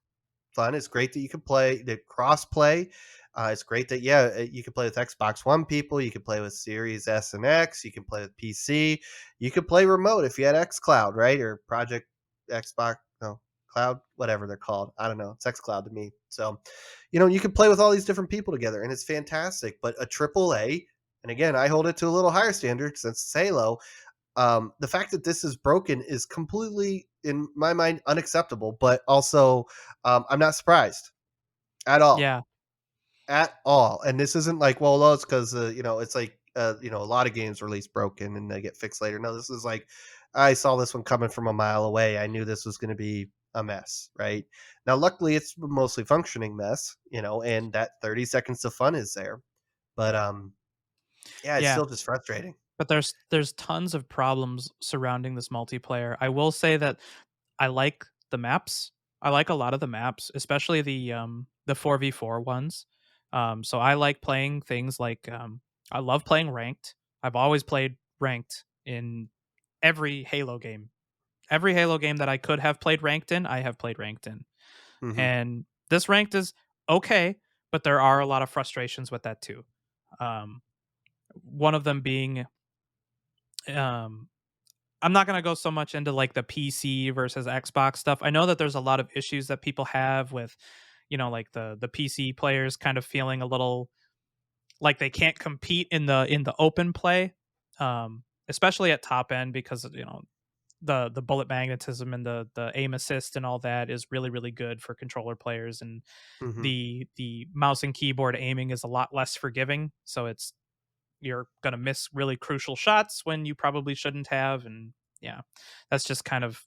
fun. It's great that you can play the cross play. It's great that you can play with Xbox One people. You can play with Series S and X. You can play with PC. You can play remote if you had X Cloud, right, or Project Xbox. No, Cloud, whatever they're called. I don't know. It's X Cloud to me. So, you can play with all these different people together, and it's fantastic. But a triple A, and again, I hold it to a little higher standard since it's Halo. The fact that this is broken is completely, in my mind, unacceptable. But also, I'm not surprised at all. Yeah. at all. And this isn't like, well, no, it's because it's like a lot of games release broken and they get fixed later. No, this is like I saw this one coming from a mile away. I knew this was going to be a mess, right? Now, luckily, it's a mostly functioning mess, and that 30 seconds of fun is there. But yeah, it's Yeah, still just frustrating. but there's tons of problems surrounding this multiplayer. I will say that I like the maps. I like a lot of the maps, especially the 4v4 ones. So I like playing things like I love playing ranked. I've always played ranked in every Halo game. Every Halo game that I could have played ranked in, I have played ranked in. Hmm. And this ranked is okay, but there are a lot of frustrations with that too. Um, one of them being um, I'm not gonna go so much into like the PC versus Xbox stuff. I know that there's a lot of issues that people have with, like the PC players kind of feeling a little like they can't compete in the open play, especially at top end because the bullet magnetism and the aim assist and all that is really really good for controller players, and Hmm. the mouse and keyboard aiming is a lot less forgiving. So you're going to miss really crucial shots when you probably shouldn't have. And yeah, that's just kind of,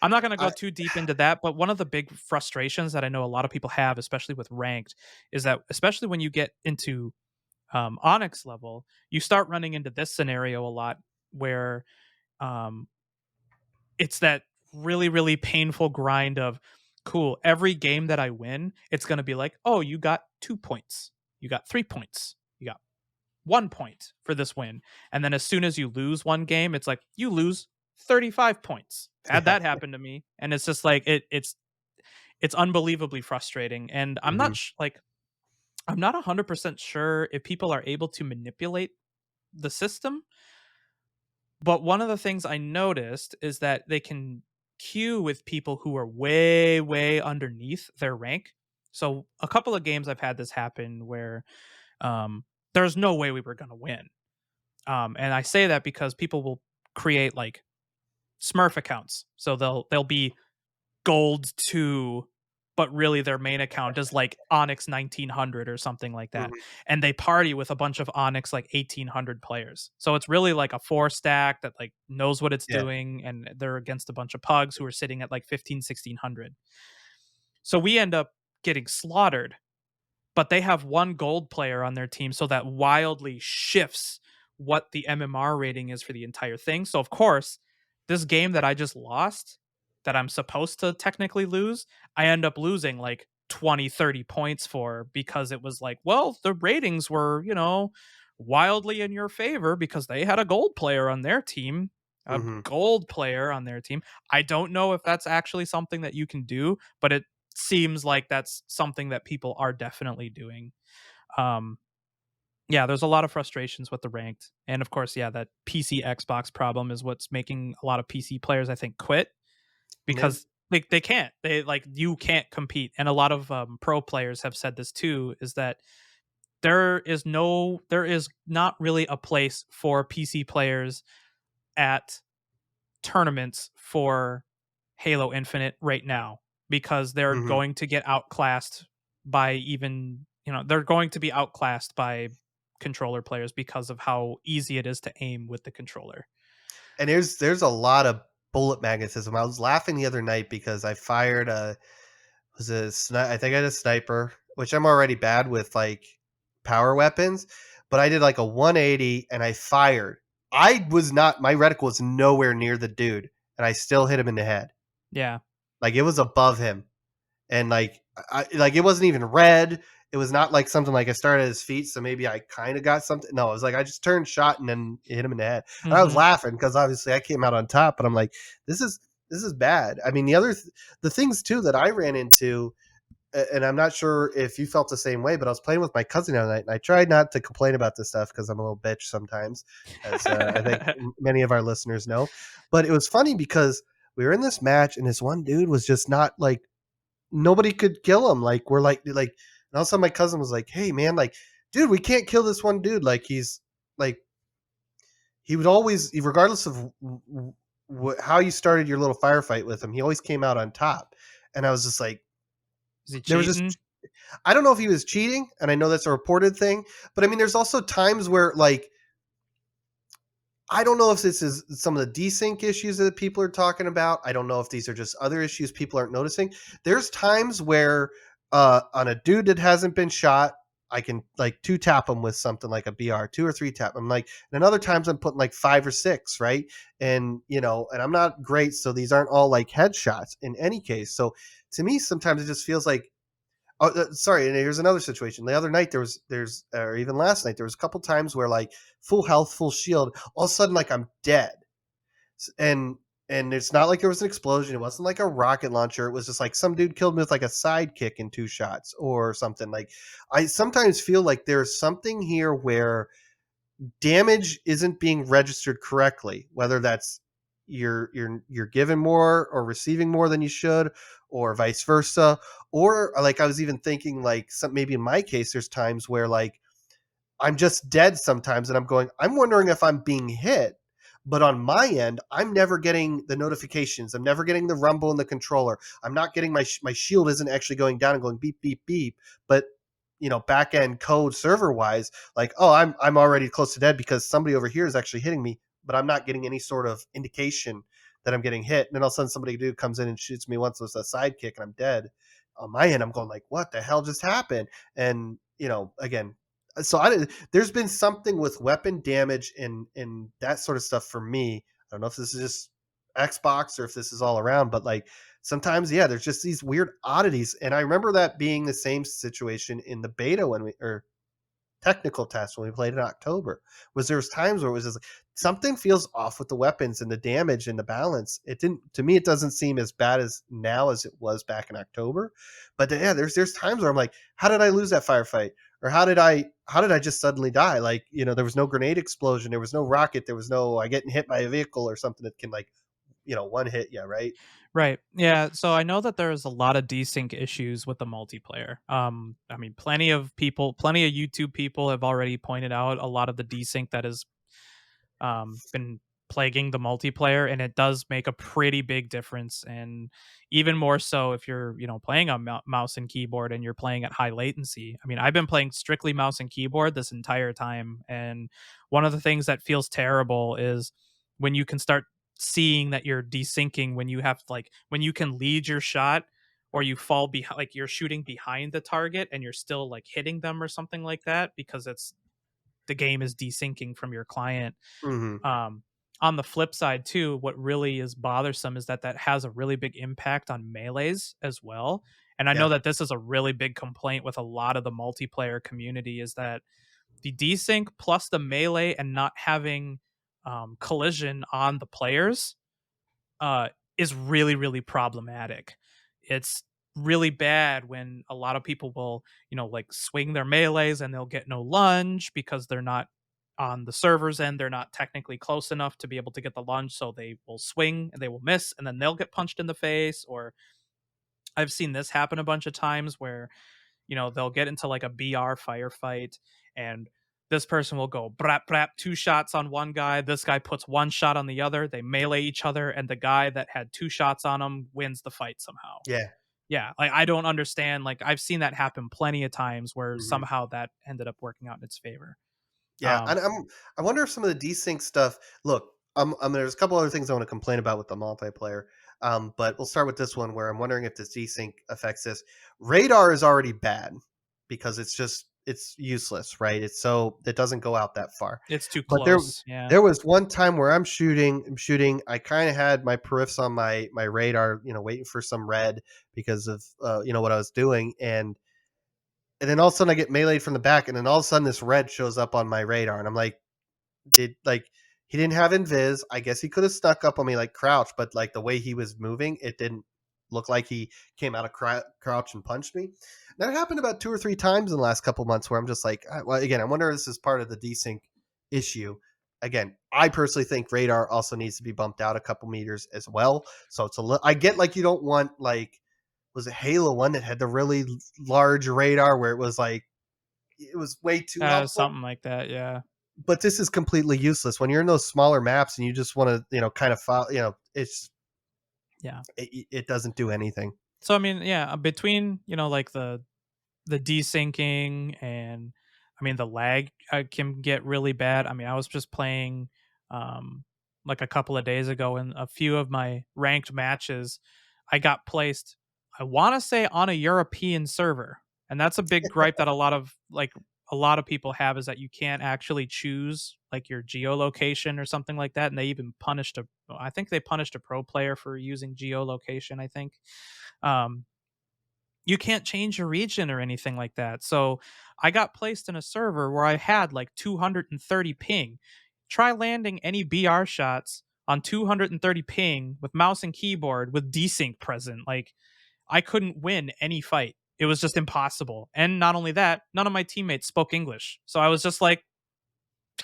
I'm not going to go I too deep into that, but one of the big frustrations that I know a lot of people have, especially with ranked, is that especially when you get into Onyx level, you start running into this scenario a lot where um, it's that really, really painful grind of, cool, every game that I win, it's going to be like, oh, you got 2 points, you got 3 points, you got 1 point for this win. And then as soon as you lose one game, it's like you lose 35 points. Had yeah. that happen to me. And it's just like it's unbelievably frustrating. And Hmm. I'm not 100% sure if people are able to manipulate the system, but one of the things I noticed is that they can queue with people who are way way underneath their rank. So a couple of games I've had this happen where um there's no way we were going to win. And I say that because people will create like Smurf accounts. So they'll be gold 2, but really their main account is like Onyx 1900 or something like that. Hmm. And they party with a bunch of Onyx like 1800 players. So it's really like a 4 stack that like knows what it's Yeah. doing, and they're against a bunch of pugs who are sitting at like 15 1600. So we end up getting slaughtered, but they have one gold player on their team, so that wildly shifts what the MMR rating is for the entire thing. So of course, this game that I just lost, that I'm supposed to technically lose, I end up losing like 20, 30 points for, because it was like, well, the ratings were, wildly in your favor because they had a gold player on their team. A Hmm. gold player on their team. I don't know if that's actually something that you can do, but it seems like that's something that people are definitely doing. Um, yeah, there's a lot of frustrations with the ranked, and of course, yeah, that PC Xbox problem is what's making a lot of PC players, I think, quit And it, because they can't. They like you can't compete, and a lot of pro players have said this too. Is that there is not really a place for PC players at tournaments for Halo Infinite right now, because they're mhm. going to get outclassed by even, they're going to be outclassed by controller players because of how easy it is to aim with the controller. And there's a lot of bullet magnetism. I was laughing the other night because I fired a was a I think I had a sniper, which I'm already bad with like power weapons, but I did like a 180 and I fired. I was not my reticle was nowhere near the dude, and I still hit him in the head. Yeah. Like it was above him, and like it wasn't even red. It was not like something like I started at his feet, so maybe I kind of got something. No, it was like I just turned shot and then hit him in the head, and I was Mhm. laughing because obviously I came out on top. But I'm like, this is bad. I mean, the things too that I ran into, and I'm not sure if you felt the same way, but I was playing with my cousin the other night, and I tried not to complain about this stuff because I'm a little bitch sometimes, as I think many of our listeners know. But it was funny because we were in this match, and this one dude was just not like nobody could kill him. Like we're like, and all of a sudden my cousin was like, "Hey man, like, dude, we can't kill this one dude. Like he's like he would always, regardless of how you started your little firefight with him, he always came out on top." And I was just like, Is he there was just cheating? I don't know if he was cheating, and I know that's a reported thing, but I mean, there's also times where like I don't know if this is some of the desync issues that people are talking about. I don't know if these are just other issues people aren't noticing. There's times where on a dude that hasn't been shot, I can like two tap him with something like a BR, two or three tap. I'm like, and other times I'm putting like five or six, right? And and I'm not great, so these aren't all like headshots in any case. So to me, sometimes it just feels like oh, sorry. And here's another situation. The other night or even last night there was a couple times where like full health, full shield, all of a sudden like I'm dead, and it's not like there was an explosion. It wasn't like a rocket launcher. It was just like some dude killed me with like a sidekick in two shots or something. Like I sometimes feel like there's something here where damage isn't being registered correctly, whether that's you're given more or receiving more than you should, or vice versa. Or like I was even thinking like some maybe in my case, there's times where like I'm just dead sometimes and I'm wondering if I'm being hit. But on my end, I'm never getting the notifications. I'm never getting the rumble in the controller. I'm not getting my shield isn't actually going down and going beep beep beep. But back end code server wise, like oh I'm already close to dead because somebody over here is actually hitting me, but I'm not getting any sort of indication that I'm getting hit. And then all of a sudden somebody dude comes in and shoots me once with a sidekick and I'm dead. On my end, I'm going like, what the hell just happened? And again, so there's been something with weapon damage and that sort of stuff for me. I don't know if this is just Xbox or if this is all around, but like sometimes, yeah, there's just these weird oddities. And I remember that being the same situation in the beta or technical test when we played in October. Was there was times where it was just like something feels off with the weapons and the damage and the balance. It didn't to me. It doesn't seem as bad as now as it was back in October. But yeah, there's times where I'm like, how did I lose that firefight? Or how did I just suddenly die? Like there was no grenade explosion, there was no rocket, there was no I getting hit by a vehicle or something that can like one hit you, right? Right. Yeah. So I know that there's a lot of desync issues with the multiplayer. I mean, plenty of YouTube people have already pointed out a lot of the desync that has been plaguing the multiplayer, and it does make a pretty big difference. And even more so if you're, playing on mouse and keyboard and you're playing at high latency. I mean, I've been playing strictly mouse and keyboard this entire time, and one of the things that feels terrible is when you can start seeing that you're desyncing when you have like when you can lead your shot or you fall behind like you're shooting behind the target and you're still like hitting them or something like that because it's the game is desyncing from your client. Hmm. um, on the flip side too, what really is bothersome is that has a really big impact on melees as well. And I know Yeah. that this is a really big complaint with a lot of the multiplayer community is that the desync plus the melee and not having collision on the players uh, is really, really problematic. It's really bad when a lot of people will, like swing their melees and they'll get no lunge because they're not on the server's end. They're not technically close enough to be able to get the lunge. So they will swing and they will miss and then they'll get punched in the face. Or I've seen this happen a bunch of times where they'll get into like a BR firefight and this person will go brap brap two shots on one guy. This guy puts one shot on the other. They melee each other, and the guy that had two shots on him wins the fight somehow. Yeah. Yeah, like I don't understand. Like I've seen that happen plenty of times where Hmm. somehow that ended up working out in its favor. Yeah, Um, and I wonder if some of the desync stuff. Look, there's a couple other things I want to complain about with the multiplayer. But we'll start with this one where I'm wondering if this desync affects this. Radar is already bad because it's useless, right? It's so it doesn't go out that far. it's too But there close. Yeah. there was one time where I'm shooting. I kind of had my periffs on my radar, waiting for some red because of what I was doing, and then all of a sudden I get meleeed from the back, and then all of a sudden this red shows up on my radar, and I'm like, did like he didn't have invis. I guess he could have stuck up on me like crouch, but like the way he was moving, it didn't look like he came out of crouch and punched me. That happened about two or three times in the last couple months where I'm just like, well, again, I wonder if this is part of the desync issue. Again, I personally think radar also needs to be bumped out a couple meters as well. So it's I get like you don't want like was it Halo One that had the really large radar where it was like it was way too helpful. Something like that. Yeah. But this is completely useless when you're in those smaller maps and you just want to kind of follow. Yeah. It doesn't do anything. So I mean, yeah, between like the desyncing, and I mean the lag can get really bad. I mean, I was just playing um like a couple of days ago, and a few of my ranked matches I got placed, I want to say, on a European server. And that's a big gripe that a lot of people have, is that you can't actually choose like your geolocation or something like that. And they even punished a I think they punished a pro player for using geolocation, I think. Um you can't change your region or anything like that. So I got placed in a server where I had like 230 ping. Try landing any BR shots on 230 ping with mouse and keyboard with desync present. Like, I couldn't win any fight. It was just impossible. And not only that, none of my teammates spoke English. So I was just like,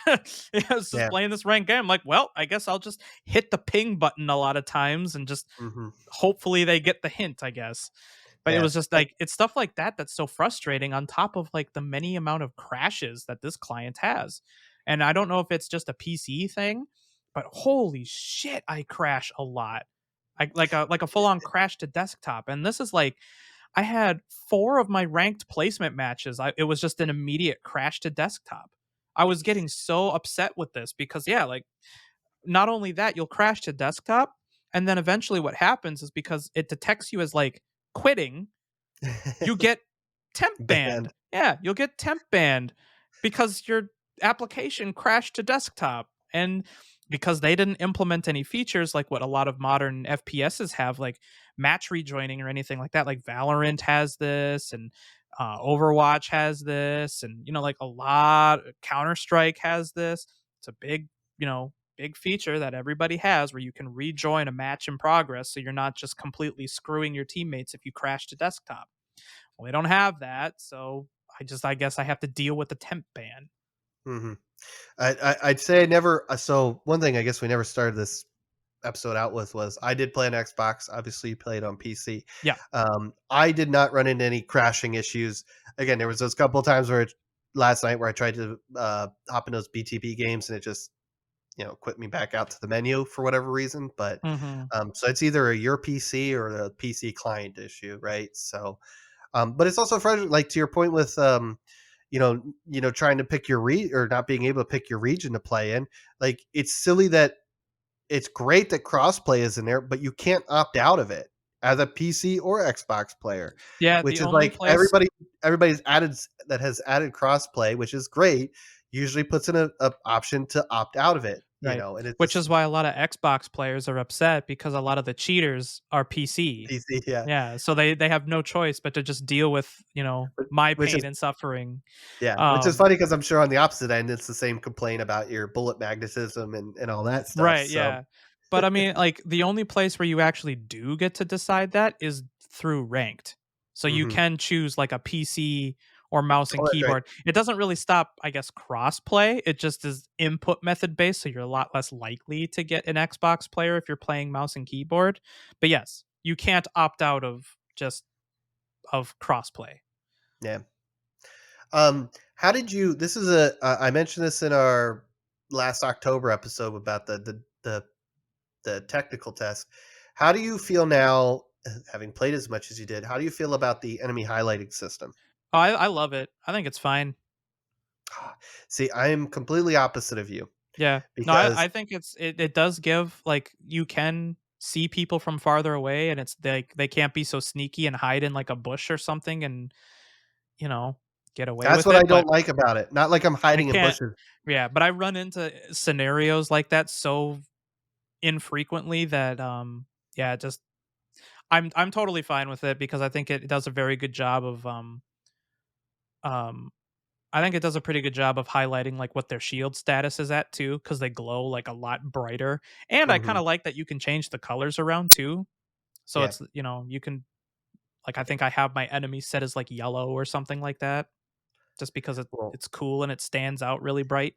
I was just Yeah. playing this ranked game. I'm like, well, I guess I'll just hit the ping button a lot of times and just Hmm. hopefully they get the hint, I guess. But it Yeah. was just like, it's stuff like that that's so frustrating, on top of like the many amount of crashes that this client has. And I don't know if it's just a PC thing, but holy shit, I crash a lot. Like a full on crash to desktop. And this is like, I had 4 of my ranked placement matches. It was just an immediate crash to desktop. I was getting so upset with this because, yeah, like, not only that, you'll crash to desktop, and then eventually what happens is, because it detects you as like quitting, you get temp banned. Band. Yeah, you'll get temp banned because your application crashed to desktop. And because they didn't implement any features like what a lot of modern FPSs have, like match rejoining or anything like that. Like Valorant has this, and Overwatch has this, and like a lot, Counter Strike has this. It's a big, big feature that everybody has, where you can rejoin a match in progress, so you're not just completely screwing your teammates if you crash to desktop. Well, they don't have that, so I guess I have to deal with the temp ban. Hmm. I'd say I never. So one thing I guess we never started this episode out with was I did play on Xbox. Obviously, you played on PC. Yeah. I did not run into any crashing issues. Again, there was those couple of times last night where I tried to hop in those BTB games and it just quit me back out to the menu for whatever reason. But Mhm. so it's either your PC or the PC client issue, right? So, but it's also frustrating, like to your point with trying to pick your or not being able to pick your region to play in. Like it's silly that it's great that crossplay is in there, but you can't opt out of it as a PC or Xbox player, Yeah, the which is only like place. everybody's added that has added crossplay, which is great. Usually puts in a option to opt out of it, Right. and it's Which just is why a lot of Xbox players are upset, because a lot of the cheaters are PC. PC, yeah, Yeah, so they have no choice but to just deal with, my which is pain and suffering. which is Um, funny because I'm sure on the opposite end it's the same complaint about your bullet magnetism and all that stuff. right, So yeah. But I mean, like, the only place where you actually do get to decide that is through ranked. So you mhm. can choose like a PC or mouse and Right. keyboard. It doesn't really stop, I guess, crossplay. It just is input method based, so you're a lot less likely to get an Xbox player if you're playing mouse and keyboard. But yes, you can't opt out of crossplay. Yeah. How did you? This is I mentioned this in our last October episode about the technical test. How do you feel now, having played as much as you did? How do you feel about the enemy highlighting system? Oh, I love it. I think it's fine. See, I am completely opposite of you Yeah. No, because I think it does give, like, you can see people from farther away, and it's like they can't be so sneaky and hide in like a bush or something, and, you know, get away that's with what I it. don't But like about it. Not like I'm I hiding in can't. bushes. Yeah, but I run into scenarios like that so infrequently that yeah, just I'm totally fine with it, because I think it does a very good job of um I think it does a pretty good job of highlighting like what their shield status is at too, because they glow like a lot brighter. And I kind Hmm. of like that you can change the colors around too. So Yeah. it's, you can, like, I think I have my enemy set as like yellow or something like that, just because Well, it's cool and it stands out really bright.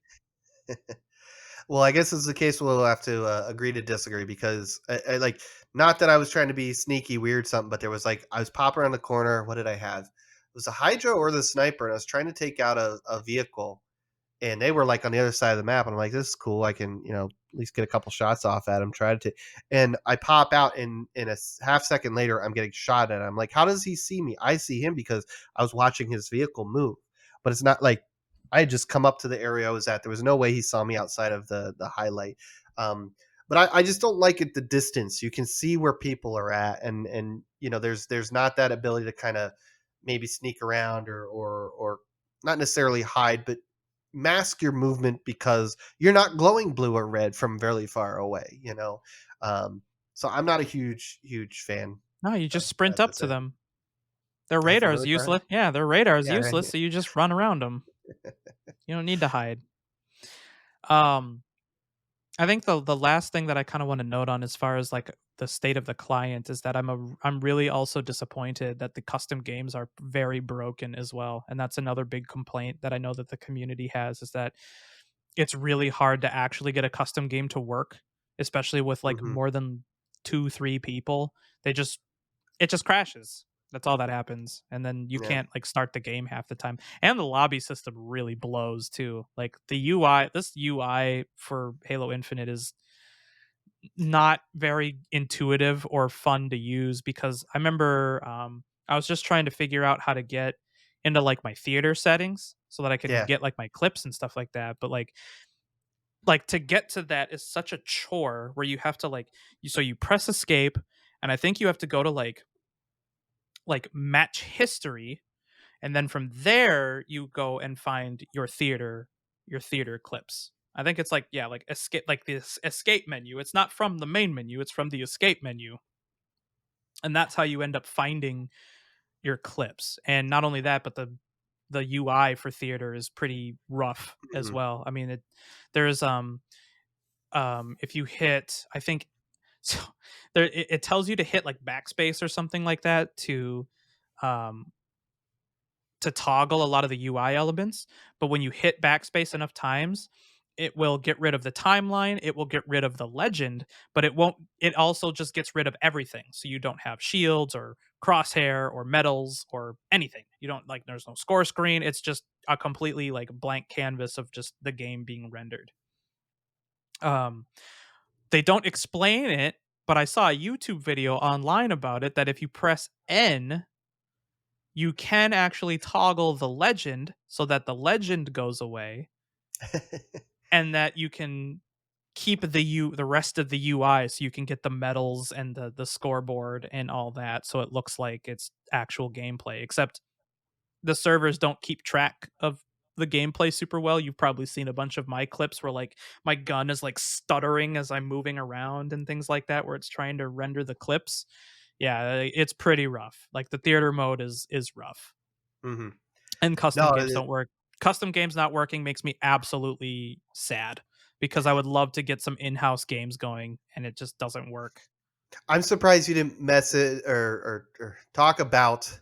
well, I guess it's the case. We'll have to agree to disagree because I like not that I was trying to be sneaky, weird, something, but there was like I was popping around the corner. What did I have? It was a Hydra or the sniper, and I was trying to take out a vehicle, and they were like on the other side of the map. And I'm like, this is cool. I can, at least get a couple shots off at him. Try to, and I pop out, and in a half second later, I'm getting shot at. I'm like, how does he see me? I see him because I was watching his vehicle move, but it's not like I had just come up to the area I was at. There was no way he saw me outside of the highlight. Um, but I just don't like it. The distance, you can see where people are at, and there's not that ability to kind of maybe sneak around or not necessarily hide, but mask your movement because you're not glowing blue or red from very far away. Um, so I'm not a huge fan No, you of just sprint that. up That's to it. them. Their I have to radar's really try. useless. Yeah, their radar is Yeah, right. useless, so you just run around them. You don't need to hide. Um, I think the last thing that I kinda wanna note on as far as, like, the state of the client is that I'm really also disappointed that the custom games are very broken as well, and that's another big complaint that I know that the community has, is that it's really hard to actually get a custom game to work, especially with, like, Hmm. more than 2, 3 people. They just it just crashes. That's all that happens, and then you Yeah. can't, like, start the game half the time, and the lobby system really blows too. Like, the UI this UI for Halo Infinite is not very intuitive or fun to use because I remember, I was just trying to figure out how to get into, like, my theater settings so that I could Yeah. get, like, my clips and stuff like that, but, like, to get to that is such a chore where you have to, like you press escape, and I think you have to go to, like, match history, and then from there you go and find your theater clips. I think it's like, yeah, like escape, like this escape menu. It's not from the main menu, it's from the escape menu. And that's how you end up finding your clips. And not only that, but the UI for theater is pretty rough as Mhm. well. I mean, there's if you hit, I think, so it tells you to hit like backspace or something like that um to toggle a lot of the UI elements, but when you hit backspace enough times, it will get rid of the timeline, it will get rid of the legend, but it also just gets rid of everything. So you don't have shields or crosshair or medals or anything. You don't like there's no score screen. It's just a completely like blank canvas of just the game being rendered. Um they don't explain it, but I saw a YouTube video online about it that if you press N, you can actually toggle the legend so that the legend goes away and that you can keep the rest of the UI so you can get the medals and the scoreboard and all that so it looks like it's actual gameplay, except the servers don't keep track of the gameplay super well. You've probably seen a bunch of my clips where like my gun is like stuttering as I'm moving around and things like that where it's trying to render the clips. Yeah, it's pretty rough. Like the theater mode is rough. Mhm. And custom No, games don't work. Custom games not working makes me absolutely sad because I would love to get some in-house games going and it just doesn't work. I'm surprised you didn't mess it or talk about,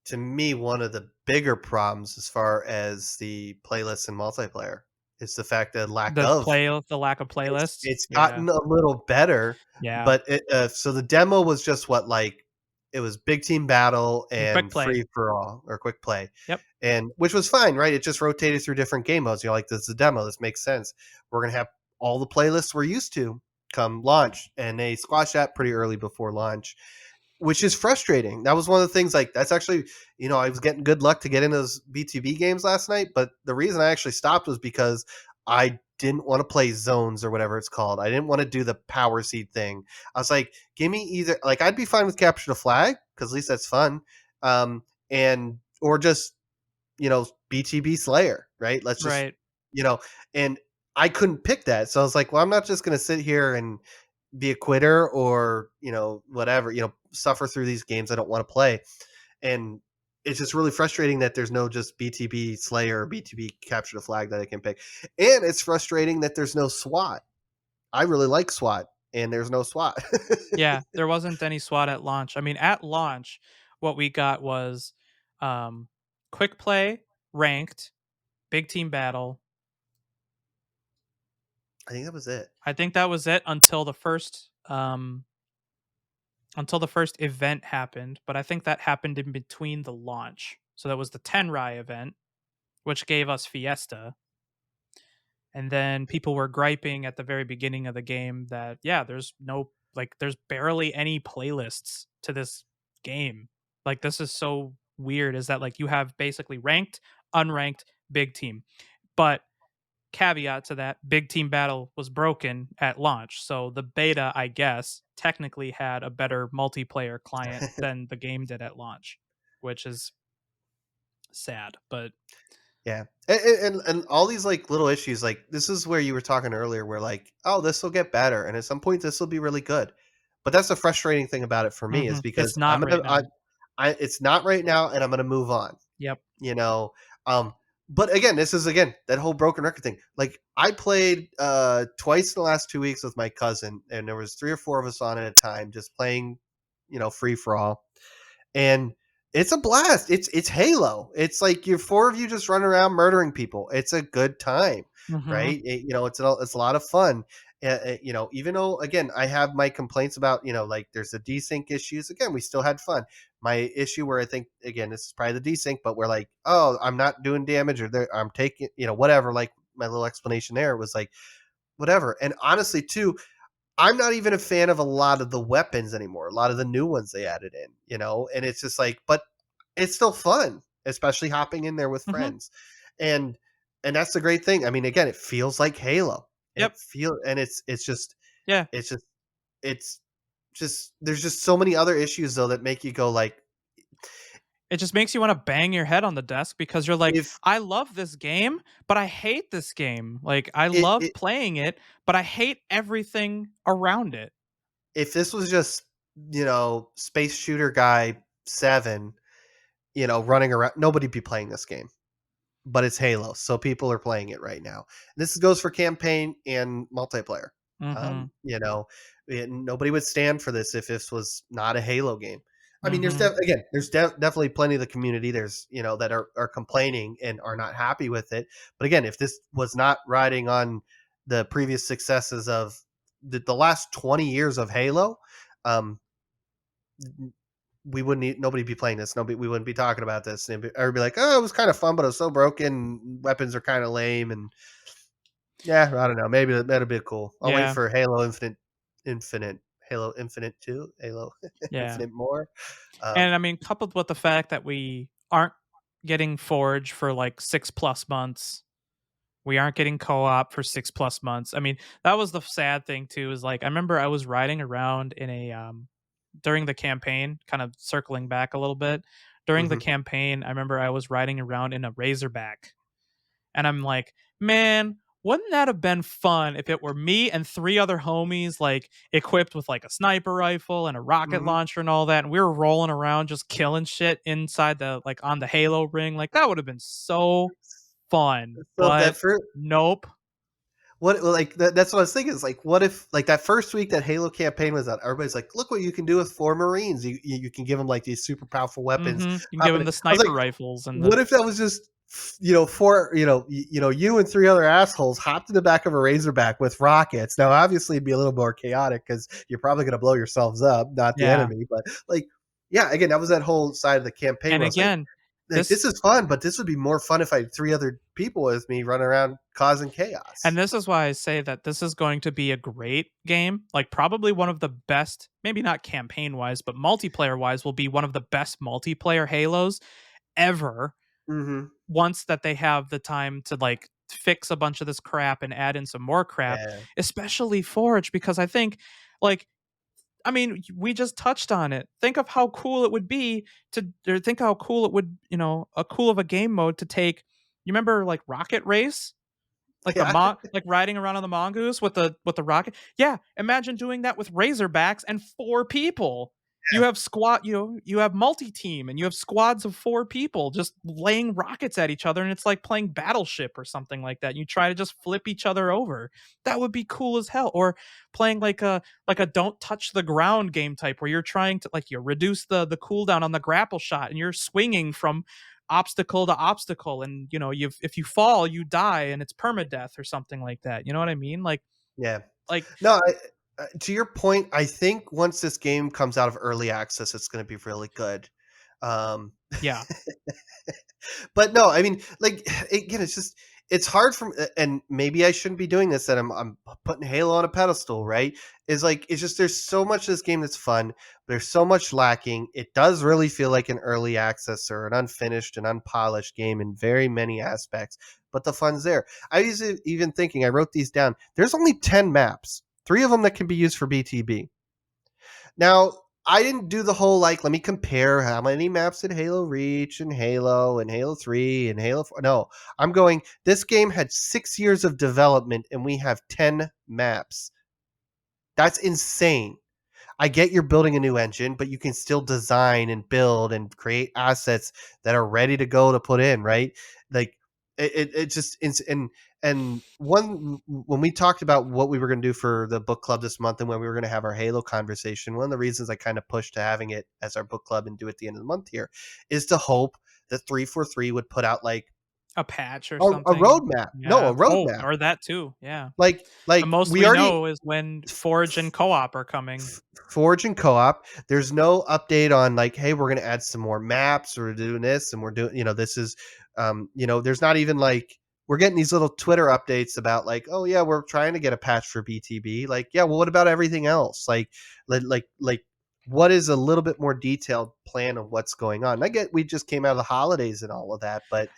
to me, one of the bigger problems as far as the playlists and multiplayer. It's the fact that lack of. The lack of playlists. It's Yeah. gotten a little better, Yeah. but so the demo was just what, like, it was big team battle And quick and play. free for all or quick play, Yep. and which was fine, right? It just rotated through different game modes. You're like, this is a demo. This makes sense. We're gonna have all the playlists we're used to come launch, and they squashed that pretty early before launch, which is frustrating. That was one of the things, like, that's actually, I was getting good luck to get in those BTB games last night, but the reason I actually stopped was because I didn't want to play zones or whatever it's called. I didn't want to do the power seed thing. I was like, give me either, like, I'd be fine with capture the flag because at least that's fun. And or just, BTB Slayer, right? Let's just, Right. you know, and I couldn't pick that. So I was like, well, I'm not just going to sit here and be a quitter or, whatever, suffer through these games I don't want to play. And it's just really frustrating that there's no just BTB Slayer or BTB Capture the Flag that I can pick. And it's frustrating that there's no SWAT. I really like SWAT, and there's no SWAT. Yeah, there wasn't any SWAT at launch. I mean, at launch, what we got was um quick play, ranked, big team battle. I think that was it. I think that was it until the first event happened, but I think that happened in between the launch. So that was the Tenrai event, which gave us Fiesta. And then people were griping at the very beginning of the game that, yeah, there's barely any playlists to this game. Like, this is so weird, is that like you have basically ranked, unranked, big team. But caveat to that, big team battle was broken at launch. So the beta, I guess, technically had a better multiplayer client than the game did at launch, which is sad. But Yeah. And all these like little issues, like this is where you were talking earlier, where like, oh, this will get better, and at some point this will be really good. But that's the frustrating thing about it for me is it's because not right now. it's not right now, and I'm gonna move on. Yep. You know, um, but again, this is again that whole broken record thing. Like I played twice in the last 2 weeks with my cousin, and there was 3 or 4 of us on at a time, just playing, free for all, and it's a blast. It's Halo. It's like you're 4 of you just running around murdering people. It's a good time, Mhm. right? It's a lot of fun. Even though again I have my complaints about like there's the desync issues. Again, we still had fun. My issue where I think again this is probably the desync, but we're like, oh, I'm not doing damage or I'm taking whatever. Like my little explanation there was like whatever. And honestly, too, I'm not even a fan of a lot of the weapons anymore. A lot of the new ones they added in, and it's just like, but it's still fun, especially hopping in there with Mhm. friends, and that's the great thing. I mean, again, it feels like Halo. Yep. And Yeah. it's just it's just there's just so many other issues though that make you go like It just makes you wanna bang your head on the desk because you're like, if "I love this game, but I hate this game." Like, I it love playing it, but I hate everything around it. if this was just space shooter guy 7 running around, nobody'd be playing this game, but it's Halo, so people are playing it right now. This goes for campaign and multiplayer. Mhm. Nobody would stand for this if this was not a Halo game. I mean, Mhm. there's definitely plenty of the community there's that are complaining and are not happy with it. But again, if this was not riding on the previous successes of the last 20 years of Halo, um, we wouldn't nobody be playing this. Nobody we wouldn't be talking about this. And everybody be like, oh, it was kind of fun, but it was so broken. Weapons are kind of lame, and yeah, I don't know. Maybe that'll be cool. I'll wait Yeah. for Halo Infinite 2, Halo Yeah. Infinite more. And Um, I mean, coupled with the fact that we aren't getting Forge for, like, 6 plus months, we aren't getting co-op for 6 plus months. I mean, that was the sad thing too, is, like, I remember I was riding around in a, during the campaign, kind of circling back a little bit. During the mhm. campaign, I remember I was riding around in a Razorback, and I'm like, "Man, wouldn't that have been fun if it were me and 3 other homies, like, equipped with, like, a sniper rifle and a rocket Mhm. launcher and all that, and we were rolling around just killing shit inside the like, on the Halo ring." Like, that would have been so fun, So but that first, nope. what like that's what I was thinking. Is like, what if like that first week that Halo campaign was out, everybody's like, look what you can do with 4 Marines. You can give them like these super powerful weapons. Mhm. You can give Hopping him in. the I was like, sniper rifles and the what if that was just four you and 3 other assholes hopped in the back of a Razorback with rockets. Now obviously it'd be a little more chaotic because you're probably going to blow yourselves up, not the yeah. enemy, but like yeah, again, that was that whole side of the campaign And where I was like, again, this this is fun, but this would be more fun if I had 3 other people with me running around causing chaos. this is why I say that this is going to be a great game, like, probably one of the best, maybe not campaign-wise, but multiplayer-wise will be one of the best multiplayer Halos ever, Hmm. once that they have the time to, like, fix a bunch of this crap and add in some more crap, Yeah. especially Forge, because I think, like, I mean, we just touched on it. Think of how cool it would be to, or think how cool it would, a cool of a game mode to take. You remember like Rocket Race? Like Yeah. like riding around on the mongoose with the rocket? Yeah, imagine doing that with Razorbacks and 4 people. You have you have multi-team and you have squads of 4 people just laying rockets at each other, and it's like playing Battleship or something like that. You try to just flip each other over. That would be cool as hell. Or playing like a don't touch the ground game type where you're trying to, like, you reduce the cooldown on the grapple shot and you're swinging from obstacle to obstacle, and if you fall you die and it's permadeath or something like that. You know what I mean? Yeah. Like No, to your point, I think once this game comes out of early access, it's going to be really good. Um, yeah. but no, I mean, like again, it's just it's hard for, and maybe I shouldn't be doing this, that I'm putting Halo on a pedestal, right? Is like, it's just, there's so much of this game that's fun. There's so much lacking. It does really feel like an early access or an unfinished and unpolished game in very many aspects, but the fun's there. I was even thinking, I wrote these down. There's only 10 maps, 3 of them that can be used for BTB. Now, I didn't do the whole, like, let me compare how many maps did Halo Reach and Halo 3 and Halo 4. No, I'm going, this game had 6 years of development and we have 10 maps. That's insane. I get you're building a new engine, but you can still design and build and create assets that are ready to go to put in, right? Like, it just, and one, when we talked about what we were going to do for the book club this month and when we were going to have our Halo conversation, one of the reasons I kind of pushed to having it as our book club and do it at the end of the month here is to hope that 343 would put out like A patch or a something. roadmap. No, a Yeah. Oh, roadmap. or that too, yeah. The Like most we we already, know is when Forge and Co-op are coming. Forge and co-op. There's no update on like, hey, we're going to add some more maps, or we're doing this, and we're doing, this is, there's not even like, we're getting these little Twitter updates about like, oh yeah, we're trying to get a patch for BTB. Like, yeah, well, what about everything else? Like, what is a little bit more detailed plan of what's going on? And I get we just came out of the holidays and all of that, but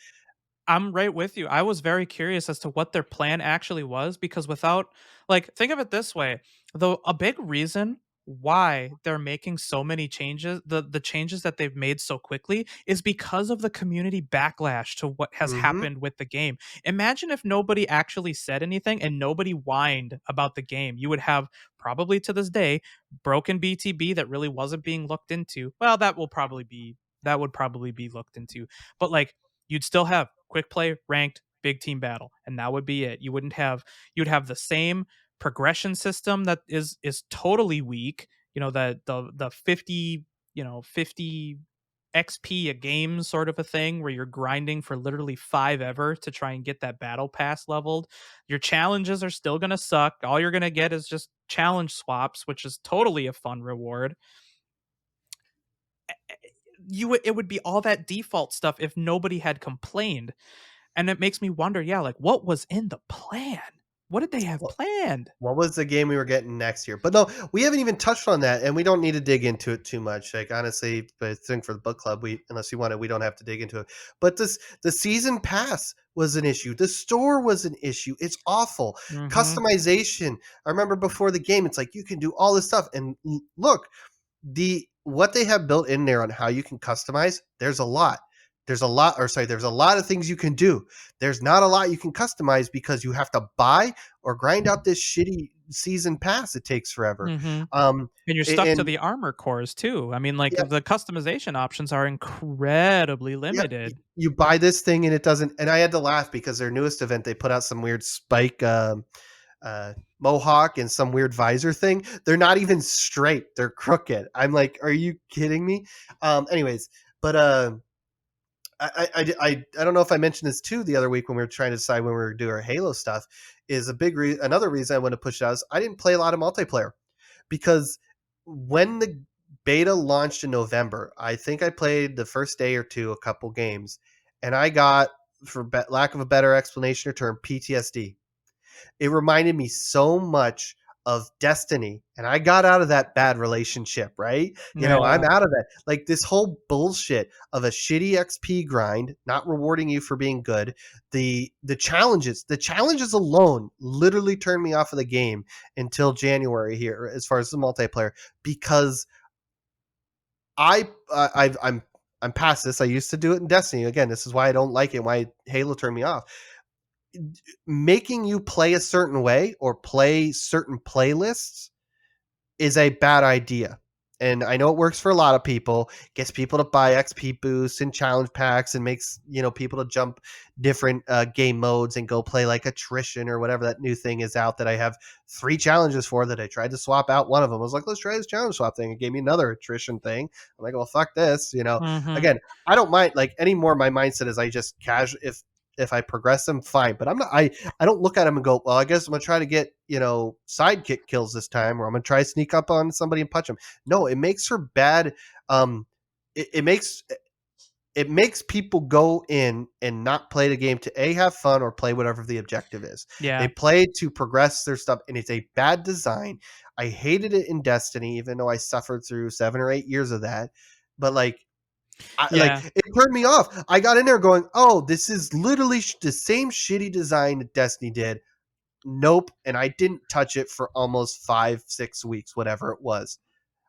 I'm right with you. I was very curious as to what their plan actually was because without like think of it this way, though a big reason why they're making so many changes, the changes that they've made so quickly is because of the community backlash to what has mm-hmm, happened with the game. Imagine if nobody actually said anything and nobody whined about the game. You would have probably to this day broken BTB that really wasn't being looked into. Well, that would probably be looked into. But like you'd still have quick play, ranked, big team battle, and that would be it. You'd have the same progression system that is totally weak. You know, the 50, 50 XP a game sort of a thing where you're grinding for literally 5 ever to try and get that battle pass leveled. Your challenges are still going to suck. All you're going to get is just challenge swaps, which is totally a fun reward. It would be all that default stuff if nobody had complained. And it makes me wonder, yeah, like what was in the plan? What did they have planned? what was the game we were getting next year? But no, we haven't even touched on that, and we don't need to dig into it too much. Like honestly, but I think for the book club, we, unless you want it, we don't have to dig into it. But the season pass was an issue. The store was an issue. It's awful. Mhm. Customization. I remember before the game, it's like you can do all this stuff, and look, what they have built in there on how you can customize, there's a lot. There's a lot of things you can do. There's not a lot you can customize because you have to buy or grind out this shitty season pass. It takes forever. Mhm. Um, And you're stuck to and the armor cores too. I mean, like yeah, the customization options are incredibly yeah, limited. you buy this thing and it doesn't. And I had to laugh because their newest event, they put out some weird spike mohawk and some weird visor thing. They're not even straight. They're crooked. I'm like, are you kidding me? Anyways, but I don't know if I mentioned this too the other week when we were trying to decide when we were doing our Halo stuff. Is a another reason I want to push it out is I didn't play a lot of multiplayer because when the beta launched in November, I think I played the first day or two a couple games, and I got, for lack of a better explanation or term, PTSD. It reminded me so much of Destiny, and I got out of that bad relationship, right? I'm Yeah. out of that. Like this whole bullshit of a shitty XP grind, not rewarding you for being good. The challenges alone literally turned me off of the game until January here, as far as the multiplayer, because I'm past this. I used to do it in Destiny. Again, this is why I don't like it. Why Halo turned me off. Making you play a certain way or play certain playlists is a bad idea. And I know it works for a lot of people, gets people to buy XP boosts and challenge packs and makes, people to jump different game modes and go play like attrition or whatever that new thing is out that I have 3 challenges for that I tried to swap out one of them. I was like, let's try this challenge swap thing. It gave me another attrition thing. I'm like, well, fuck this. Mhm. Again, I don't mind like anymore. My mindset is I just casual if I progress them, fine. But I'm not. I don't look at them and go, well, I guess I'm gonna try to get sidekick kills this time, or I'm gonna try to sneak up on somebody and punch them. No, it makes for bad. Um, it makes it makes people go in and not play the game to have fun or play whatever the objective is. They Yeah. play to progress their stuff, and it's a bad design. I hated it in Destiny, even though I suffered through 7 or 8 years of that. But Yeah. it turned me off. I got in there going, "Oh, this is literally the same shitty design that Destiny did." Nope, and I didn't touch it for almost 5, 6 weeks, whatever it was.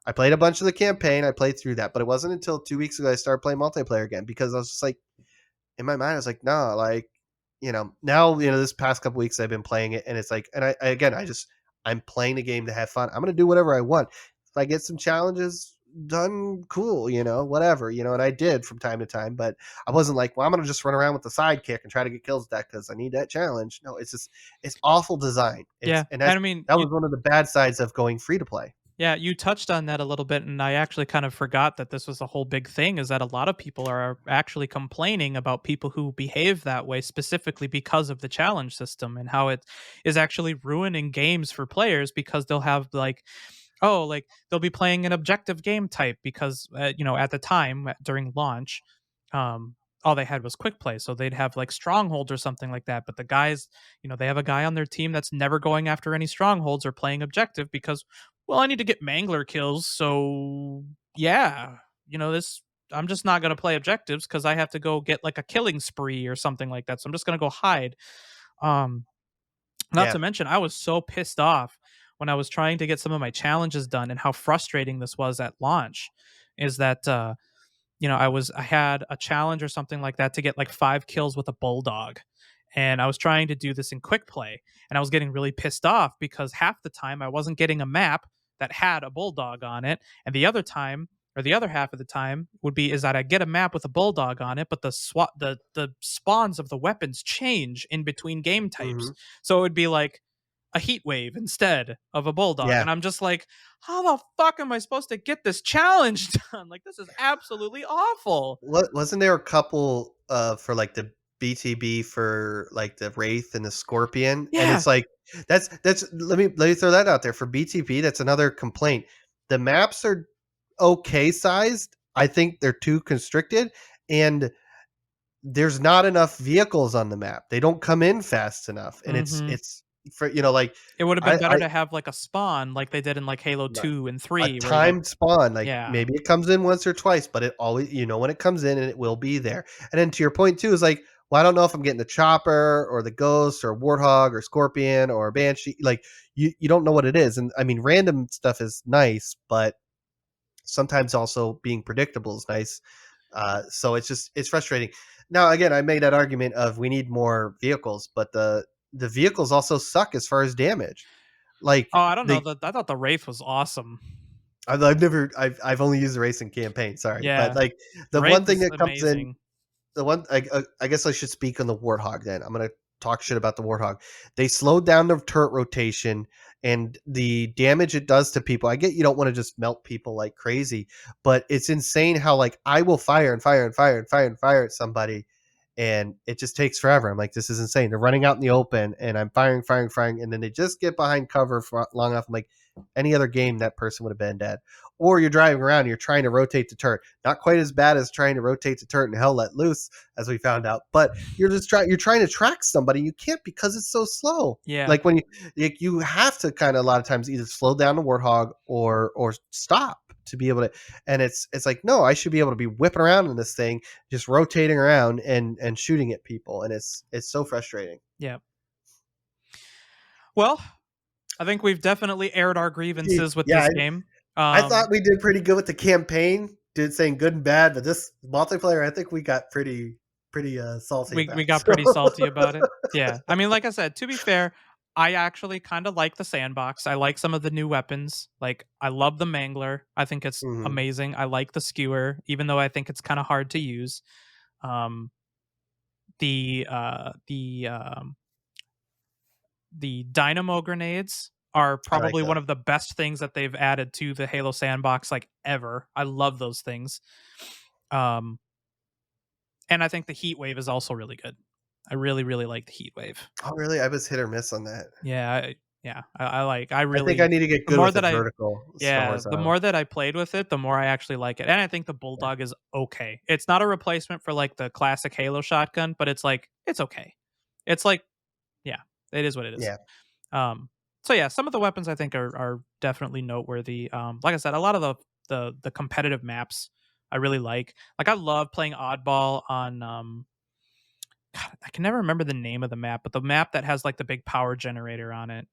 I played a bunch of the campaign. I played through that, but it wasn't until 2 weeks ago I started playing multiplayer again because I was just like, in my mind, I was like, no, now, this past couple weeks I've been playing it, and it's like, and again, I'm playing a game to have fun. I'm going to do whatever I want. If I get some challenges done, cool, whatever, and I did from time to time, but I wasn't like, well, I'm going to just run around with the sidekick and try to get kills with that because I need that challenge. No, it's awful design. Yeah. And And I mean, that was one of the bad sides of going free to play. yeah, you touched on that a little bit, and I actually kind of forgot that this was a whole big thing. Is that a lot of people are actually complaining about people who behave that way, specifically because of the challenge system and how it is actually ruining games for players because they'll have like they'll be playing an objective game type because at the time during launch, all they had was quick play, so they'd have like stronghold or something like that. But the guys, they have a guy on their team that's never going after any strongholds or playing objective because, well, I need to get mangler kills, so yeah, this. I'm just not going to play objectives because I have to go get like a killing spree or something like that. So I'm just going to go hide. Um, Not Yeah. to mention, I was so pissed off when I was trying to get some of my challenges done and how frustrating this was at launch. Is that I had a challenge or something like that to get like 5 kills with a bulldog, and I was trying to do this in quick play, and I was getting really pissed off because half the time I wasn't getting a map that had a bulldog on it, and the other time, or the other half of the time, would be is that I get a map with a bulldog on it, but the spawns of the weapons change in between game types, Hmm. so it would be like a heat wave instead of a bulldog. Yeah. And I'm just like, how the fuck am I supposed to get this challenge done? Like, this is absolutely awful. Wasn't there a couple for like the BTB for like the Wraith and the Scorpion? And Yeah. it's like that's let me throw that out there for BTB. That's another complaint. The maps are okay sized. I think they're too constricted, and there's not enough vehicles on the map. They don't come in fast enough, and Hmm. it's for like It would have been better I to have like a spawn like they did in like Halo Right. 2 and A 3, where you have, timed spawn, like, yeah. maybe it comes in once or twice, but it always when it comes in and it will be there. And then to your point too is like, well, I don't know if I'm getting the chopper or the ghost or warthog or scorpion or banshee. Like you don't know what it is. And I mean, random stuff is nice, but sometimes also being predictable is nice. So it's frustrating. Now, again, I made that argument of we need more vehicles, but the vehicles also suck as far as damage. Like Oh, I don't know. they I thought the Wraith was awesome. I've only used the racing campaign, sorry. But, Yeah. like, The the Wraith one thing is that comes in amazing. the one I guess I should speak on the Warthog then. I'm gonna talk shit about the Warthog. They slowed down the turret rotation and the damage it does to people. I get you don't wanna just melt people like crazy, but it's insane how, like, I will fire and fire and fire and fire and fire at somebody, and it just takes forever. I'm like, "This is insane." They're running out in the open, and I'm firing, firing, firing, and then they just get behind cover for long enough. I'm like, any other game, that person would have been dead. Or you're driving around, you're trying to rotate the turret. Not quite as bad as trying to rotate the turret in Hell Let Loose, as we found out, but you're trying to track somebody. You can't because it's so slow. Yeah. Like you have to kind of a lot of times either slow down the Warthog or stop to be able to. And it's like, no, I should be able to be whipping around in this thing, just rotating around and shooting at people, and it's so frustrating. Yeah. Well, I think we've definitely aired our grievances with Yeah, this game. I thought we did pretty good with the campaign, did saying good and bad, but this multiplayer, I think we got pretty salty we about. got So pretty salty about it. Yeah. I mean, like I said, to be fair, I actually kind of like the sandbox. I like some of the new weapons. Like, I love the mangler. I think it's Mhm. amazing. I like the skewer, even though I think it's kind of hard to use. Um, the dynamo grenades are I like probably one those. of the best things that they've added to the Halo sandbox like ever. I love those things. Um, and I think the heat wave is also really good. I really, really like the heat wave. Oh, really? I was hit or miss on that. Yeah, Yeah, I I think I really need to get the good more with a that I vertical yeah, the horizontal. more that I played with it, the more I actually like it, and I think the Yeah. Bulldog is okay. It's not a replacement for, like, the classic Halo shotgun, but it's, like, it's okay. It's like yeah, it is what it is. Yeah. Um, so yeah, some of the weapons I think are definitely noteworthy. Like I said, a lot of the competitive maps I really like. Like I love playing Oddball on God, I can never remember the name of the map, but the map that has like the big power generator on it.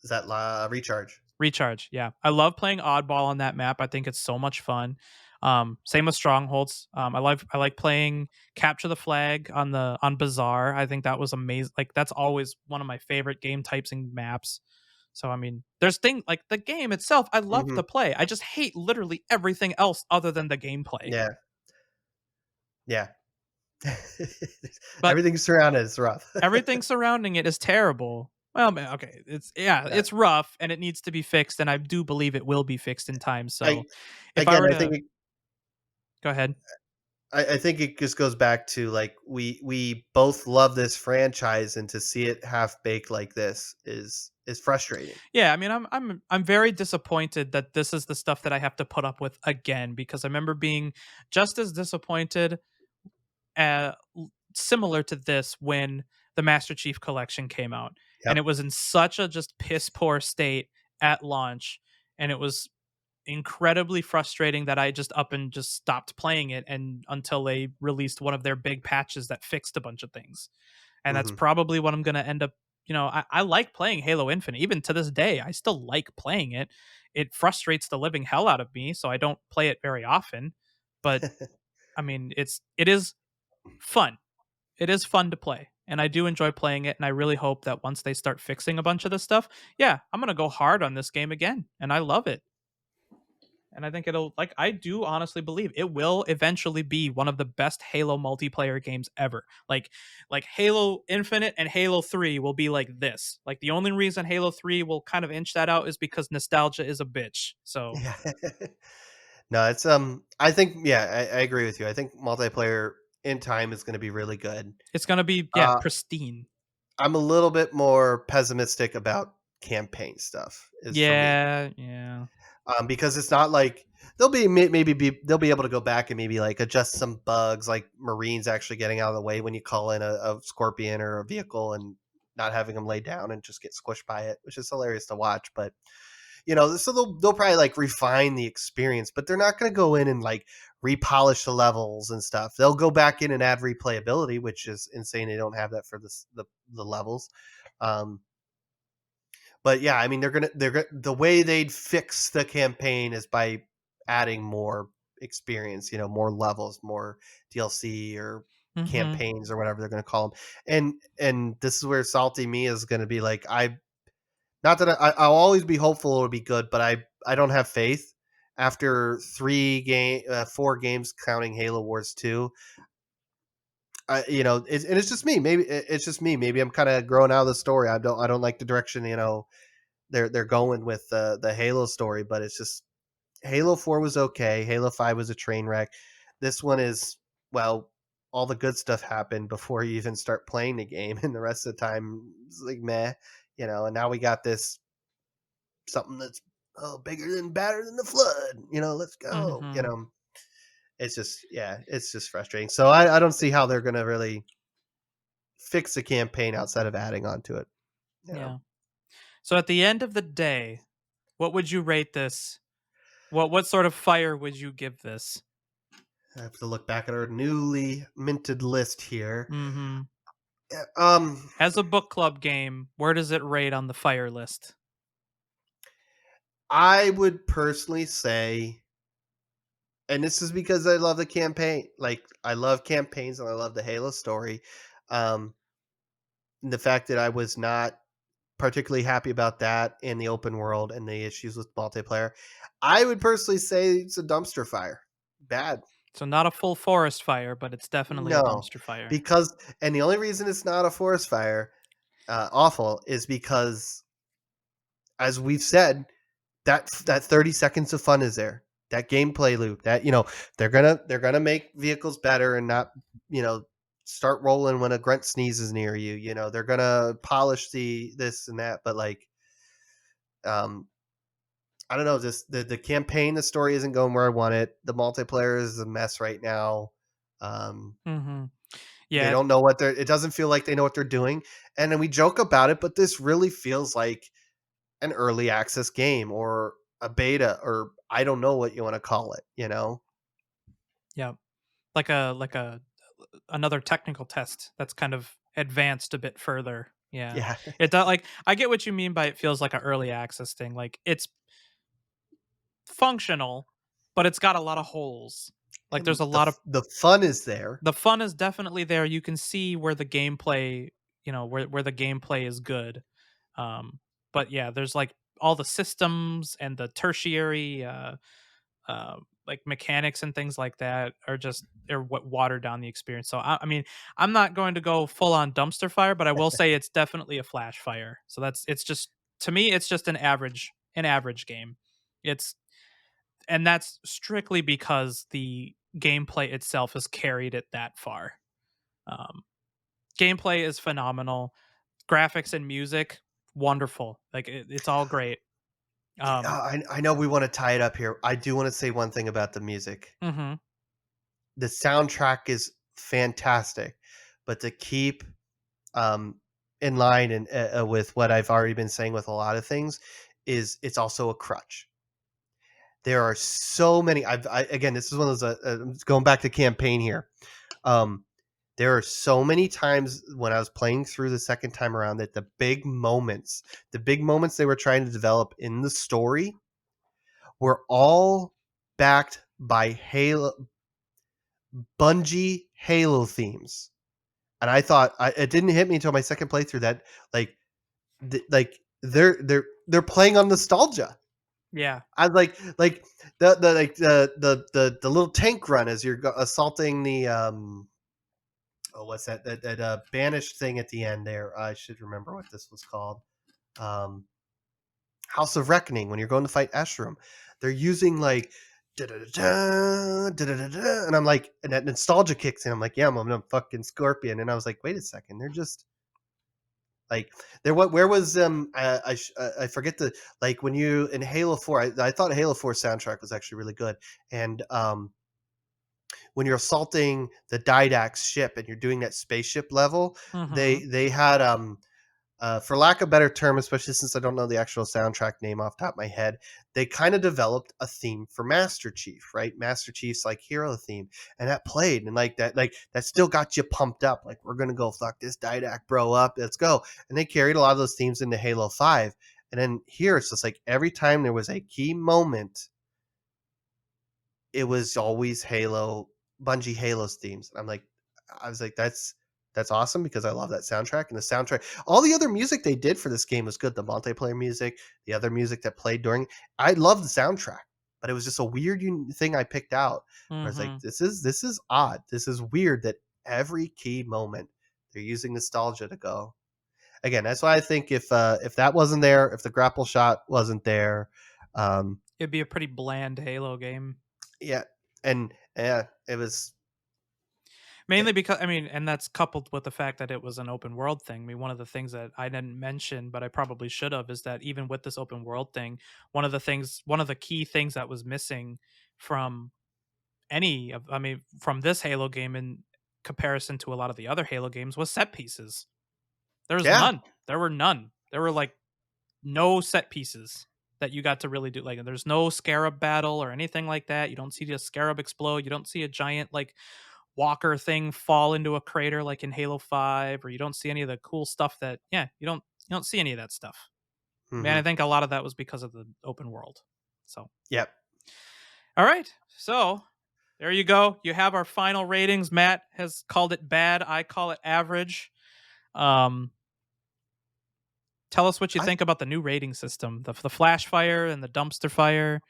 Is that recharge? Recharge, yeah. I love playing Oddball on that map. I think it's so much fun. Same with Strongholds. I like playing Capture the Flag on Bazaar. I think that was amazing. Like that's always one of my favorite game types and maps. So I mean, there's things like the game itself. I love Mhm. to play. I just hate literally everything else other than the gameplay. Yeah. Yeah. But Everything surrounded is rough. everything surrounding it is terrible. Well, okay, it's yeah, Yeah. it's rough and it needs to be fixed, and I do believe it will be fixed in time. I So if I again, were I think to go ahead. I think it just goes back to like we both love this franchise, and to see it half baked like this is frustrating. Yeah, I mean, I'm very disappointed that this is the stuff that I have to put up with again because I remember being just as disappointed, similar to this when the Master Chief Collection came out, and Yep. it was in such a just piss poor state at launch, and it was incredibly frustrating that I just up and just stopped playing it and until they released one of their big patches that fixed a bunch of things. And that's Hmm. probably what I'm gonna end up. I like playing Halo Infinite. Even to this day, I still like playing it. It frustrates the living hell out of me, so I don't play it very often. But I mean, it is fun. It is fun to play, and I do enjoy playing it. And I really hope that once they start fixing a bunch of this stuff, yeah, I'm gonna go hard on this game again. And I love it. And I think it'll like I do honestly believe it will eventually be one of the best Halo multiplayer games ever. Like Halo Infinite and Halo 3 will be like this. Like the only reason Halo 3 will kind of inch that out is because nostalgia is a bitch. So, Yeah. No, it's I think yeah, I agree with you. I think multiplayer in time is going to be really good. it's going to be yeah, Uh, pristine. I'm a little bit more pessimistic about campaign stuff. Is for me. Yeah, yeah. Because it's not like they'll be able to go back and maybe like adjust some bugs, like Marines actually getting out of the way when you call in a Scorpion or a vehicle and not having them lay down and just get squished by it, which is hilarious to watch. But so they'll probably like refine the experience, but they're not going to go in and like repolish the levels and stuff. They'll go back in and add replayability, which is insane. They don't have that for the levels. Um, but yeah, I mean, they're gonna the way they'd fix the campaign is by adding more experience, more levels, more DLC or Mhm. campaigns or whatever they're going to call them. And this is where salty me is going to be like, I not that I'll always be hopeful it'll be good, but I don't have faith after 4 games counting Halo Wars 2. And it's just me. Maybe it's just me. Maybe I'm kind of growing out of the story. I don't like the direction they're going with the Halo story, but it's just Halo 4 was okay. Halo 5 was a train wreck. This one is, well, all the good stuff happened before you even start playing the game, and the rest of the time it's like meh, and now we got this something that's bigger than badder than the flood. Let's go. Mhm. It's just yeah, it's just frustrating. So I don't see how they're gonna really fix the campaign outside of adding on to it. You know, Yeah. So at the end of the day, what would you rate this? What sort of fire would you give this? I have to look back at our newly minted list here. Mhm. Yeah, As a book club game, where does it rate on the fire list? I would personally say, and this is because I love the campaign. Like I love campaigns and I love the Halo story. Um, the fact that I was not particularly happy about that in the open world and the issues with multiplayer, I would personally say it's a dumpster fire. Bad. So not a full forest fire, but it's definitely a No, dumpster fire. because and the only reason it's not a forest fire, awful, is because as we've said, that 30 seconds of fun is there. That gameplay loop. That they're gonna make vehicles better and not you know start rolling when a grunt sneezes near you. They're gonna polish the this and that, but like. Um, I don't know, just the campaign, the story isn't going where I want it. The multiplayer is a mess right now. Um, Mhm. they Yeah. don't know what they're. It doesn't feel like they know what they're doing, and then we joke about it, but this really feels like an early access game or a beta, or I don't know what you want to call it. You know? Yeah. Like a another technical test that's kind of advanced a bit further. Yeah. Yeah. It does like I get what you mean by it feels like an early access thing. Like it's functional, but it's got a lot of holes. Like there's And a lot of the fun is there. the fun is definitely there. You can see where the gameplay, where the gameplay is good. Um, but yeah, there's like all the systems and the tertiary like mechanics and things like that are what water down the experience. So I mean, I'm not going to go full on dumpster fire, but I will say it's definitely a flash fire. So it's just to me, it's just an average game. It's and that's strictly because the gameplay itself has carried it that far. Um, Gameplay is phenomenal, graphics and music wonderful. Like it's all great. Um, I know we want to tie it up here. I do want to say one thing about the music. mhm, The soundtrack is fantastic, but to keep in line and with what I've already been saying with a lot of things, is it's also a crutch. There are so many. Again, this is one of those. Going back to campaign here. Um, there are so many times when I was playing through the second time around that the big moments they were trying to develop in the story, were all backed by Bungie Halo themes. And I thought it didn't hit me until my second playthrough that like they're playing on nostalgia. yeah, I like the little tank run as you're assaulting the what's that banished thing at the end there. I should remember what this was called. Um, House of Reckoning, when you're going to fight Ashram, they're using like da-da-da-da, da-da-da-da, and I'm like, and that nostalgia kicks in. I'm like, yeah, I'm a fucking Scorpion, and I was like, wait a second, they're just like there. What? Where was I forget the like when you in Halo 4. I thought Halo 4 soundtrack was actually really good, and when you're assaulting the Didax ship and you're doing that spaceship level, mhm, they had for lack of a better term, especially since I don't know the actual soundtrack name off the top of my head, they kind of developed a theme for Master Chief, right? Master Chief's like hero theme, and that played, and like that still got you pumped up. Like we're gonna go fuck this Didac bro up, let's go. And they carried a lot of those themes into Halo 5, and then here it's just like every time there was a key moment, it was always Bungie Halo's themes. I'm like, I was like, that's awesome because I love that soundtrack, and the soundtrack, all the other music they did for this game was good. The multiplayer music, the other music that played during, I love the soundtrack, but it was just a weird thing I picked out. Where I was like, mhm. this is odd. This is weird that every key moment they're using nostalgia to go. Again, that's why I think if that wasn't there, if the grapple shot wasn't there, um, It'd be a pretty bland Halo game. yeah, and yeah, it was. Mainly because I mean, and that's coupled with the fact that it was an open world thing. I mean, one of the things that I didn't mention, but I probably should have, is that even with this open world thing, one of the key things that was missing from from this Halo game in comparison to a lot of the other Halo games was set pieces. There was Yeah. none. There were none. There were like no set pieces that you got to really do. Like, there's no scarab battle or anything like that. You don't see the scarab explode. You don't see a giant like walker thing fall into a crater like in Halo 5, or you don't see any of the cool stuff that you don't see any of that stuff. Man, I Mhm. think a lot of that was because of the open world. So, Yep. all right. So, there you go. You have our final ratings. Matt has called it bad. I call it average. Um, Tell us what you I think about the new rating system, the flash fire and the dumpster fire.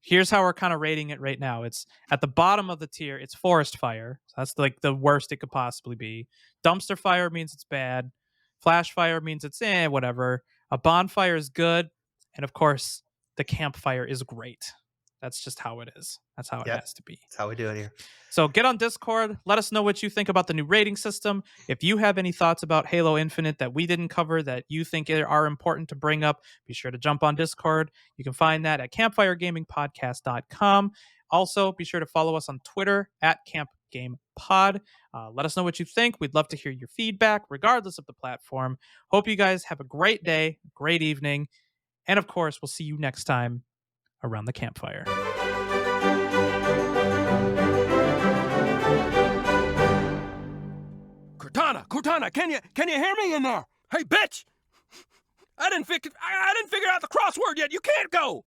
Here's how we're kind of rating it right now. It's at the bottom of the tier. It's forest fire. So that's like the worst it could possibly be. Dumpster fire means it's bad. Flash fire means it's whatever. A bonfire is good, and of course, the campfire is great. That's just how it is. That's how it Yep. has to be. That's how we do it here. So get on Discord. Let us know what you think about the new rating system. If you have any thoughts about Halo Infinite that we didn't cover that you think are important to bring up, be sure to jump on Discord. You can find that at campfiregamingpodcast.com. Also, be sure to follow us on Twitter at CampGamePod. Let us know what you think. We'd love to hear your feedback, regardless of the platform. Hope you guys have a great day, great evening, and of course, we'll see you next time around the campfire. Cortana, can you hear me in there? Hey, bitch! I didn't figure out the crossword yet. You can't go.